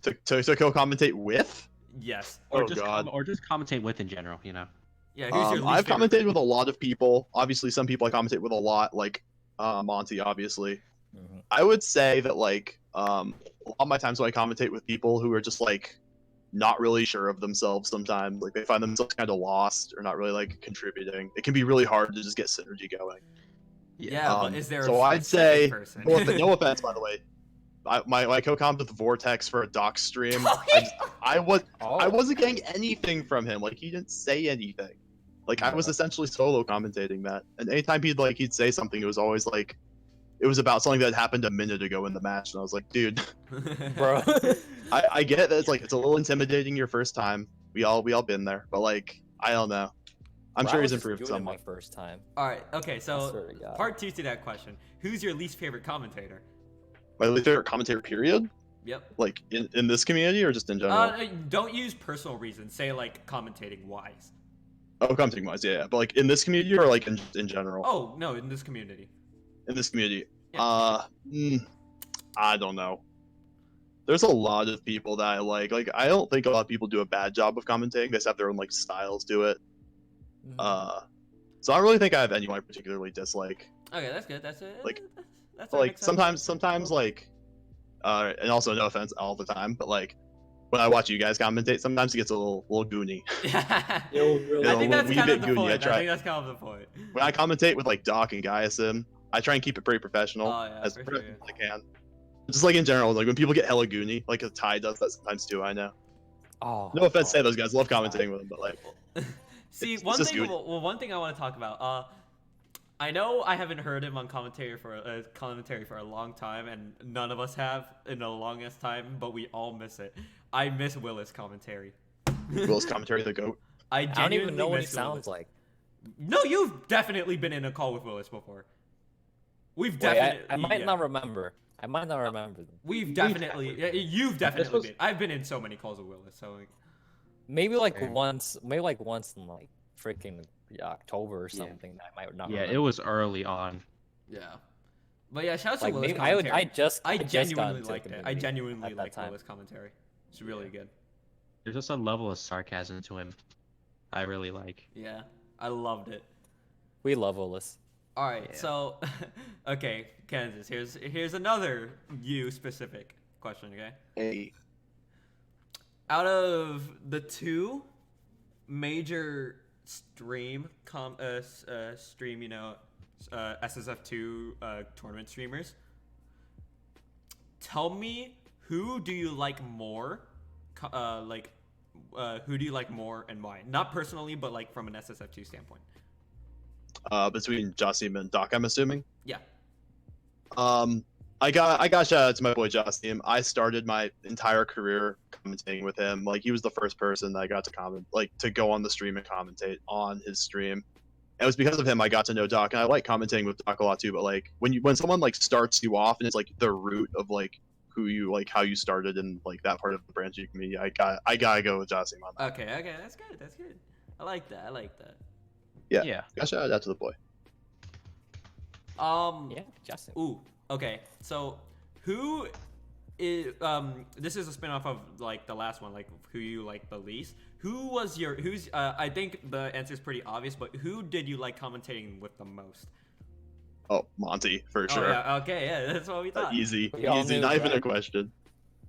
To co-commentate with. Yes. Or Oh, just God. or just commentate with in general, you know. Yeah. Who's your least I've favorite commentated with a lot of people. Obviously, some people I commentate with a lot, like Monty. Obviously, Mhm. I would say that like a lot of my times when I commentate with people who are just like not really sure of themselves. Sometimes like they find themselves kind of lost or not really like contributing. It can be really hard to just get synergy going. Yeah, but is there So a I'd specific say person? no offense, by the way. My co-commed with Vortex for a doc stream. Oh, I Oh, wasn't getting anything from him. Like he didn't say anything. Like I was essentially solo commentating that. And anytime he'd say something, it was always like it was about something that happened a minute ago in the match. And I was like, dude, bro. I get that it's like it's a little intimidating your first time. We all been there, but like I don't know. I'm Bro, sure I he's was just improved doing it somewhat. my first time. All right. Okay. I So swear to God. part 2 to that question: who's your least favorite commentator? My least favorite commentator period, Yep. like in this community or just in general. Don't use personal reasons. Say like commentating wise. Oh, commentating wise, yeah. But like in this community or like in general. Oh no, in this community. In this community. Yeah. I don't know. There's a lot of people that I like. Like I don't think a lot of people do a bad job of commentating. They just have their own like styles to it. Mhm. So I don't really think I have anyone I particularly dislike. Okay, that's good. That's it. Like- that's But, like sometimes like and also no offense all the time, but like when I watch you guys commentate, sometimes it gets a little goony. Yeah. You'll really- I Yeah, think that's we kind of bit the goony, I point. I try. think that's kind of the point. When I commentate with like Doc and Gaiasim, I try and keep it pretty professional Oh, yeah, as for professional sure. as I can. Just like in general, like when people get hella goony, like Ty does that sometimes too. I know. Oh, No offense oh. to those guys, love commentating with them, but like See, It's one just thing. good. Well, one thing I want to talk about. I know I haven't heard him on commentary for a long time, and none of us have in the longest time. But we all miss it. I miss Willis commentary. Will's commentary, the goat. I I don't genuinely even know what he miss sounds Willis. like. No, you've definitely been in a call with Willis before. We've Wait, definitely. I might yeah. not remember. I might not remember them. We've definitely. Yeah, you've definitely was- been. I've been in so many calls with Willis. So like, Maybe like Same. once in like freaking October or something. That I might not. Yeah, remember. it was early on. yeah. But yeah, shout out to Like Willis maybe commentary. I just got genuinely into the liked it. I community genuinely at that like time. Willis commentary. It's really good. There's just a level of sarcasm to him I really like. Yeah, I loved it. We love Willis. All right, Yeah. so okay, Kansas. Here's another you specific question. Okay, Hey, out of the two major stream, SSF2 tournament streamers, tell me who do you like more? Who do you like more and why? Not personally, but like from an SSF2 standpoint. between Josim and Doc, I'm assuming. Yeah. I got shout out to my boy Josim. I started my entire career commentating with him. Like he was the first person that I got to to go on the stream and commentate on his stream. And it was because of him I got to know Doc, and I like commentating with Doc a lot too. But like when someone like starts you off and it's like the root of like who you like how you started in like that part of the brand new community, I gotta go with Josim on that. Okay, that's good. That's good. I like that. Yeah. Yeah. Got shout out to the boy. Yeah, Justin. Ooh. Okay. So, who is this is a spin-off of like the last one, like who you like the least. Who's I think the answer is pretty obvious, but who did you like commentating with the most? Oh, Monty for sure. Oh, yeah. Okay. Yeah. That's what we thought. Easy, We all easy, knew, not even a right? question.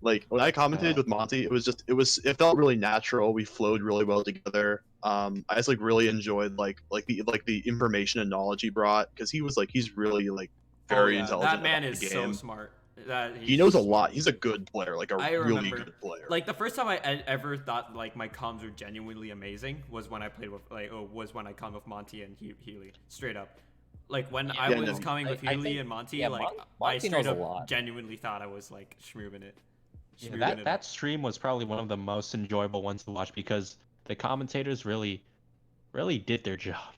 Like when I commentated with Monty, it felt really natural. We flowed really well together. I just like really enjoyed the information and knowledge he brought because he's really like very Oh, yeah. intelligent. That man about is the so game. smart. That He knows a lot. He's a good player, like a I really remember, good player. Like the first time I ever thought like my comms were genuinely amazing was when I played with was when I commed with Monty and Healy, straight up. Like when I Yeah, was no. coming with I Healy think- and Monty, yeah, like I Monty straight knows a up lot. genuinely thought I was like schmooving it. Yeah, smoothing that it that up. stream was probably one of the most enjoyable ones to watch because the commentators really did their job.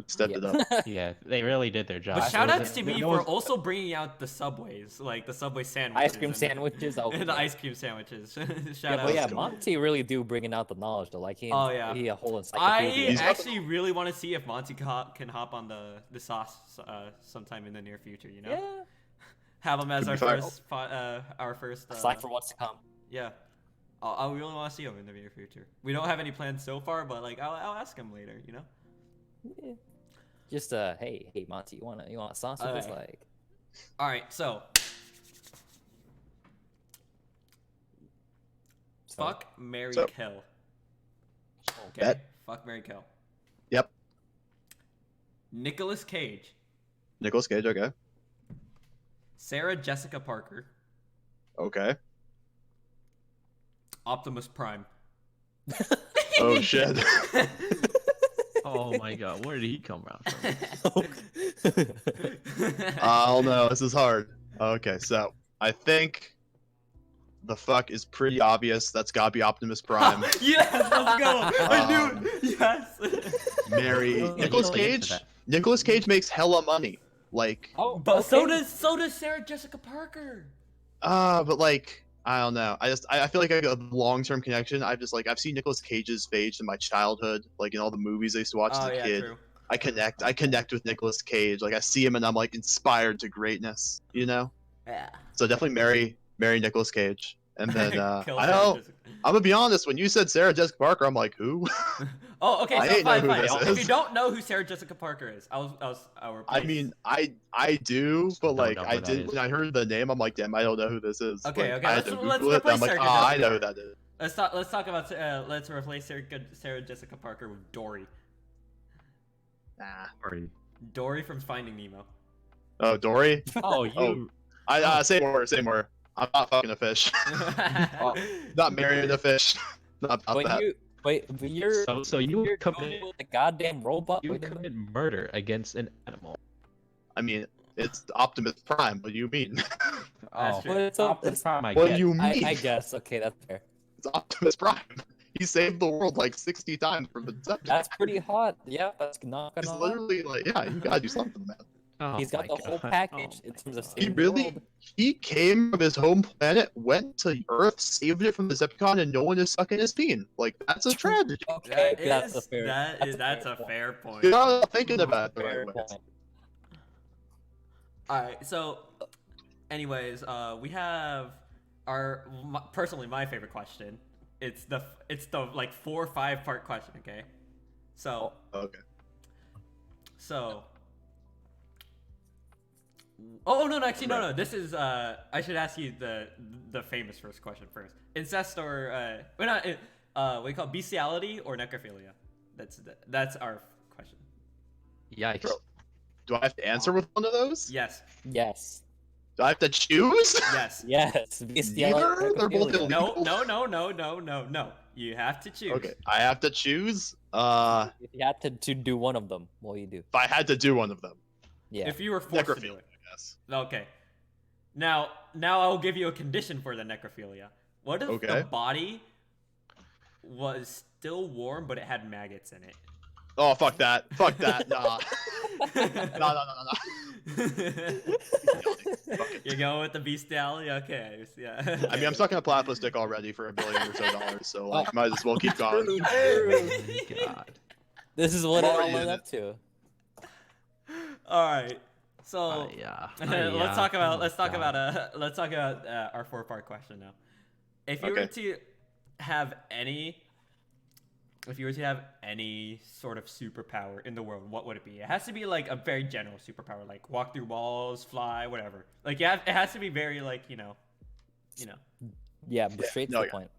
Stepped it Yeah. up. Yeah, they really did their job. But It shout outs wasn't- to me no for one's- also bringing out the subways, like the subway sandwiches. Ice cream and- sandwiches. Oh, And the ice cream sandwiches. Shout yeah, out. but yeah, Let's go. Monty really do bringing out the knowledge though. Like Oh, yeah. he a whole I encyclopedia. He's got actually really want to see if Monty can hop on the sauce sometime in the near future. You know, Yeah. have him as Could our be fire. first. It's like for what's to come. Yeah, I really want to see him in the near future. We don't have any plans so far, but like I'll ask him later. You know. Yeah. Just hey Monty, you want sauce with this? Alright. Like, All right, so fuck, marry, So- kill. Okay. Bet. Fuck, marry, kill. Yep. Nicolas Cage, Nicolas Cage. Okay. Sarah Jessica Parker, Okay. Optimus Prime. Oh shit. Oh my god, where did he come out from? I don't know. This is hard. Okay, so I think the fuck is pretty obvious. That's gotta be Optimus Prime. Yes, let's go. I knew it. Yes. Marry Oh, Nicolas really into Cage. that. Nicolas Cage makes hella money. Like, oh, But so okay. does Sarah Jessica Parker. but like, I don't know. I feel like I got a long-term connection. I've seen Nicolas Cage's face in my childhood, like in all the movies I used to watch as Oh a yeah, kid. true. I connect with Nicolas Cage. Like I see him and I'm like inspired to greatness, you know? Yeah. So definitely marry Nicolas Cage. And then Kill I Sarah don't Jessica. I'm gonna be honest, when you said Sarah Jessica Parker, I'm like, who? Oh, okay. I So ain't know fine, who fine. this If is. you don't know who Sarah Jessica Parker is, I'll I mean, I do, but Don't like know I who that did is. when I heard the name, I'm like, damn, I don't know who this is. Okay, Like, okay, I had let's- to let's Google it, and I'm replace like, Sarah ah, I Jessica know who that is. let's talk about let's replace Sarah Jessica Parker with Dory. Nah. Sorry. Dory from Finding Nemo. Oh, Dory. Oh, you. I say more. I'm not fucking a fish. Not marrying a fish. Not about that. But you're So you you're would commit going with the goddamn robot. you would Wait a minute. commit murder against an animal. I mean, it's Optimus Prime. What do you mean? That's Oh, true. But it's Optimus Prime, I What get. do you mean? I guess. Okay, that's fair. It's Optimus Prime. He saved the world like 60 times from the Decepticons. That's pretty hot. Yeah, that's not It's gonna lie. literally like, yeah, you gotta do something, man. Oh He's got my the whole God. package Oh in my terms of God. He saving the really, world. he came from his home planet, went to Earth, saved it from the Decepticon, and no one is sucking his peen. Like, that's a tragedy. Okay, That that's a fair. that's a fair point. You're not thinking about it the fair right way. point. All right, so, anyways, we have personally my favorite question. It's the like 4 or 5 part question. Okay, so Okay. oh no actually no this is I should ask you the famous first question first. Incest or we're not what do you call it? Bestiality or necrophilia? That's our question. Yikes. Bro. Do I have to answer with one of those? Yes, Yes. Do I have to choose? yes. Yes. Neither? They're both Necrophilia. illegal. No. You have to choose. Okay, I have to choose. If you had to do one of them, what do you do? If I had to do one of them, Yeah. If you were forced to do necrophilia, it. I guess. Okay. Now I'll give you a condition for the necrophilia. What if Okay. the body was still warm but it had maggots in it? Oh, fuck that. Fuck that. Nah. No. You're going with the bestiality? Okay. Yeah. I mean, I'm stuck in a platypus dick already for $1 billion or so, so like, might as well keep going. Oh my God. This is what it all Already led in up to. All right. So Yeah. let's talk about Oh, let's talk about our 4-part question now. If you were Okay. to have any sort of superpower in the world, what would it be? It has to be like a very general superpower, like walk through walls, fly, whatever. Like it has to be very like you know. Yeah, but straight to no, the yeah. point.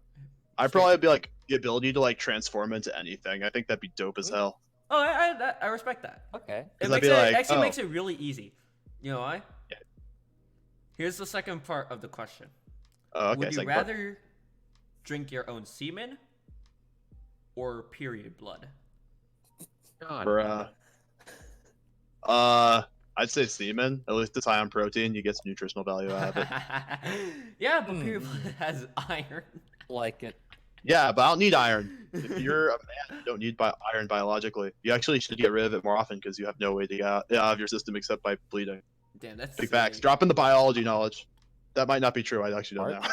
I'd probably be like the ability to like transform into anything. I think that'd be dope as hell. Oh, I respect that. Okay. It 'Cause I'd makes be it like, actually oh. makes it really easy. You know why? Yeah. Here's the second part of the question. Oh, okay. Would you second part. rather drink your own semen or period blood? God. For, I'd say semen. At least it's high on protein. You get some nutritional value out of it. Yeah, but pure blood has iron. Like it. Yeah, but I don't need iron. If you're a man, you don't need iron biologically. You actually should get rid of it more often because you have no way to get out of your system except by bleeding. Damn, that's Big sick. facts. Drop in the biology knowledge. That might not be true. I actually don't know.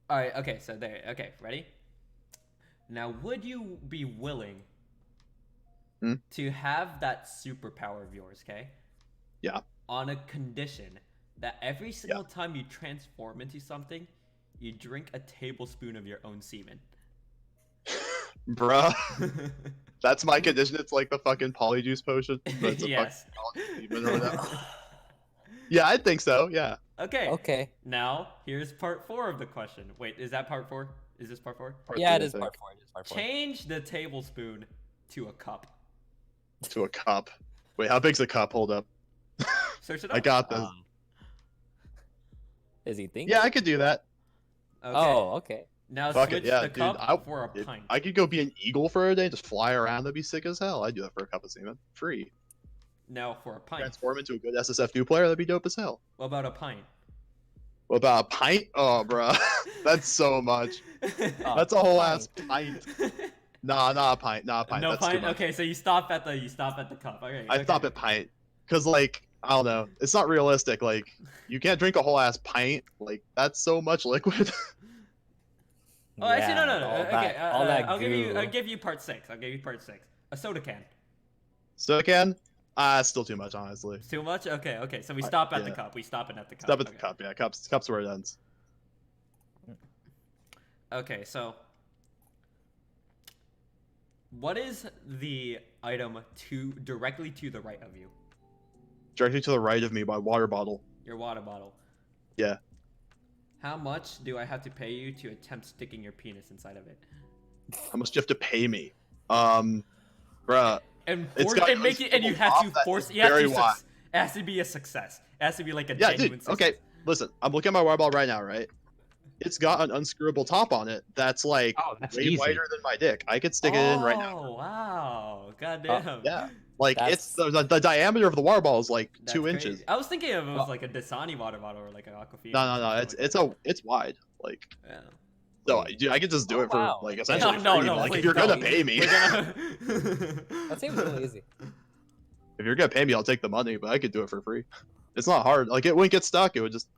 All right. Okay. So there. Okay. Ready? Now, would you be willing to have that superpower of yours? Okay. Yeah. On a condition that every single time you transform into something, you drink a tablespoon of your own semen. Bruh. That's my condition. It's like the fucking polyjuice potion. But it's a Yes. fucking semen or whatever. Yeah, I think so. Yeah. Okay. Okay. Now, here's part 4 of the question. Wait, is that part 4? Is this part 4? Part Yeah, two, it I is think. part 4. It is part 4. Change the tablespoon to a cup. To a cup. Wait, how big's a cup? Hold up. Search it up. I got this. Is he thinking? Yeah, I could do that. Okay. Oh, okay. Now Fuck switch it. Yeah, the dude. cup for a pint. I could go be an eagle for a day, just fly around. That'd be sick as hell. I'd do that for a cup of semen. Free. Now for a pint. Transform into a good SSF2 player. That'd be dope as hell. What about a pint? What about a pint? Oh, bruh. That's so much. That's a whole ass pint. Nah, not a pint. Not a pint. No That's too pint. much. Okay, so you stop at the cup. Okay. I stop at pint. Cause like, I don't know. It's not realistic. Like, you can't drink a whole ass pint. Like, that's so much liquid. Oh, actually, no. all Okay, that- all that I'll goo. give you part 6. I'll give you part 6. A soda can. So again, it's still too much, honestly. Too much? Okay. So we stop at the yeah. cup. We stop it at the cup. Stop at the Okay. cup. Yeah, cups where it ends. Okay, so what is the item directly to the right of you? Directly to the right of me, my water bottle. Your water bottle. Yeah. How much do I have to pay you to attempt sticking your penis inside of it? How much do you have to pay me? Bruh. And It's got make it, and you have top to that force. is You have very to. wide. It has to be a success. It has to be like a Yeah, genuine dude. success. Okay, listen. I'm looking at my water bottle right now, right? It's got an unscrewable top on it that's like Oh, that's way easy. wider than my dick. I could stick it in right now. Oh wow! Goddamn. Yeah. Like That's- it's the diameter of the water bottle is like That's 2 crazy. inches. I was thinking of it was like a Dasani water bottle or like an Aquafina. No. It's wide. Like Yeah. so, dude, I could just do it for wow. like essentially No, free. Like please if you're don't. gonna pay me, We're gonna... That seems really easy. if you're gonna pay me, I'll take the money. But I could do it for free. It's not hard. Like it wouldn't get stuck. It just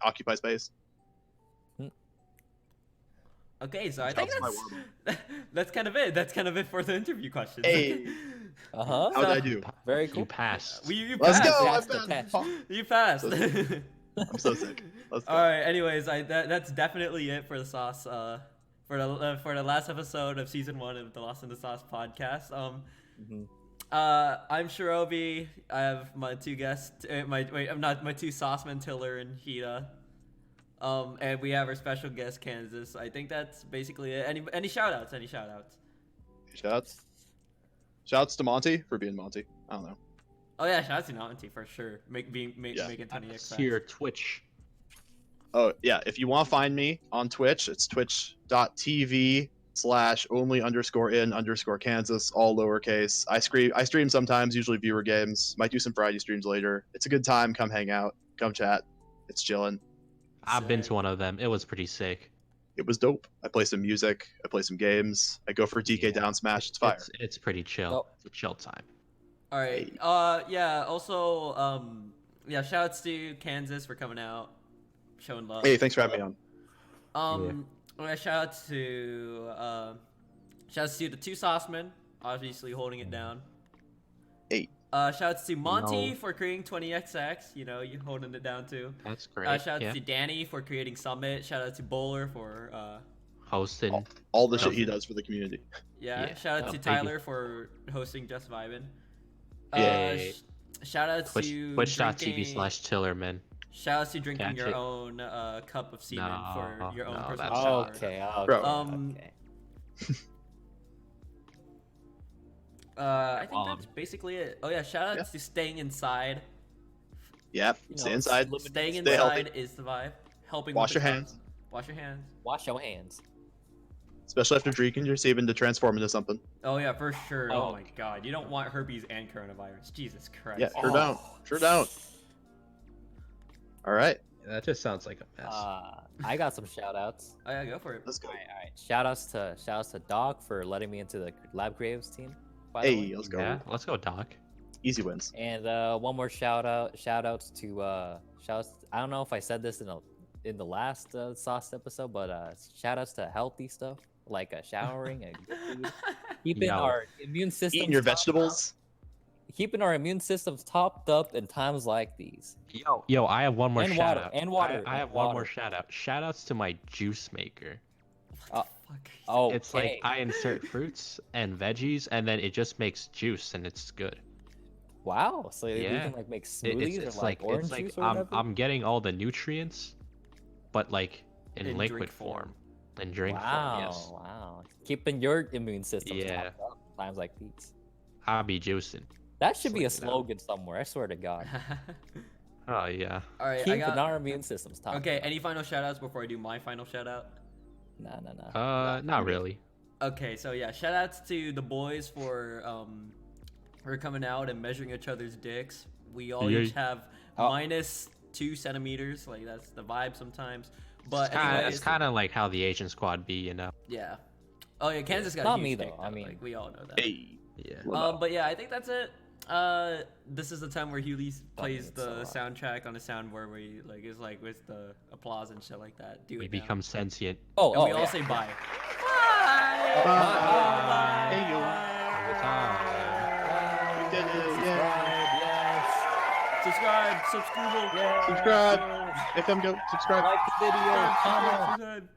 occupy space. Okay, so I think That's my that's kind of it. That's kind of it for the interview questions. Hey. Uh huh. How did I do? Very You cool. passed. You Let's passed. go. That's I'm the back. test. You passed. I'm so sick. Let's go. All right. Anyways, that's definitely it for the sauce. For the last episode of season 1 of the Lost in the Sauce podcast. I'm Shirobby. I have my 2 guests. My two Saucemen, Tillur and HiDa. And we have our special guest, Kansas. I think that's basically it. Any shout-outs? Shouts to Monty for being Monty. I don't know. Oh yeah, shout out to Nanti for sure. Making 20x. See your Twitch. Oh yeah, if you want to find me on Twitch, it's twitch.tv/only_in_Kansas, all lowercase. I stream sometimes, usually viewer games. Might do some Friday streams later. It's a good time. Come hang out. Come chat. It's chilling. I've been to one of them. It was pretty sick. It was dope. I play some music. I play some games. I go for DK down smash. It's fire. It's pretty chill. Oh. It's a chill time. All right. Yeah. Also, shout outs to Kansas for coming out, showing love. Hey, thanks for having me on. Shout outs to the 2 Saucemen, obviously holding it down. Hey. Shout outs to Monty No. for creating 20XX. You know, you holding it down too. That's great. Shout yeah. out to Danny for creating Summit. Shout out to Bowler for Hosting. All the shit he does for the community. Yeah. Shout out to Thank Tyler you. for hosting Just Vibin'. Yay. Shout out to Twitch.tv/TillurMan. Shout out to drinking Catch your it. own cup of semen for your own No, personal that's shower. Okay. Bro. Okay. I think that's basically it. Oh yeah, shout out to staying inside. Yep. You Stay know, inside. Staying Stay healthy. inside is the vibe. Helping. Wash with your the hands. cons. Wash your hands. Wash your hands. especially after drinking your semen to transform into something. Oh yeah, for sure. Oh Oh. my god, you don't want herpes and coronavirus. Jesus Christ. Yeah, sure don't. Sure don't. All right, That just sounds like a mess. I got some shout outs. Oh yeah, go for it. let's go. All right. Shout outs to Doc for letting me into the Lab Graves team. By the Hey, way. let's go. Yeah, let's go, Doc. Easy wins. And one more shout outs to I don't know if I said this in the last Sauce episode, but shout outs to healthy stuff like showering and good food. Keeping Yo. our immune system Eating your vegetables. keeping our immune systems topped up in times like these. Yo, I have one more And shout water, out. and water, I have and one more water. shout out. Shout outs to my juice maker. Fuck. Oh, It's like I insert fruits and veggies, and then it just makes juice, and it's good. wow. So you Yeah. can like make smoothies It's or like orange it's like juice or I'm whatever. I'm getting all the nutrients, but like in In liquid drink form. form. In drink wow, form, yes. wow. Keeping your immune system Yeah. topped up in times like these. I'll be juicing. That should be a Sling it out. slogan somewhere. I swear to God. Oh yeah. All right, I Keeping got. our immune systems topped. Okay, any final shout outs before I do my final shout out? No, no, no. Not really. Okay, so yeah, shout outs to the boys for coming out and measuring each other's dicks. We all Yeah. each have Oh. -2 centimeters. Like that's the vibe sometimes. But It's anyways, kind of like how the Asian squad be, you know. yeah. Oh yeah, Kansas got a Not huge me, dick, though. I mean- like, we all know that. Hey. Yeah. But yeah, I think that's it. This is the time where Hewley plays it's so the loud. soundtrack on a soundboard where he like is like with the applause and shit like that. Do We it now. become sentient. Oh, And oh, we all yeah. say bye. Bye. Hey, yo. Every time. We did it. Yeah. Yes. Subscribe. Subscribe. AFM go. Subscribe. Like the video. Comment. Subscribe.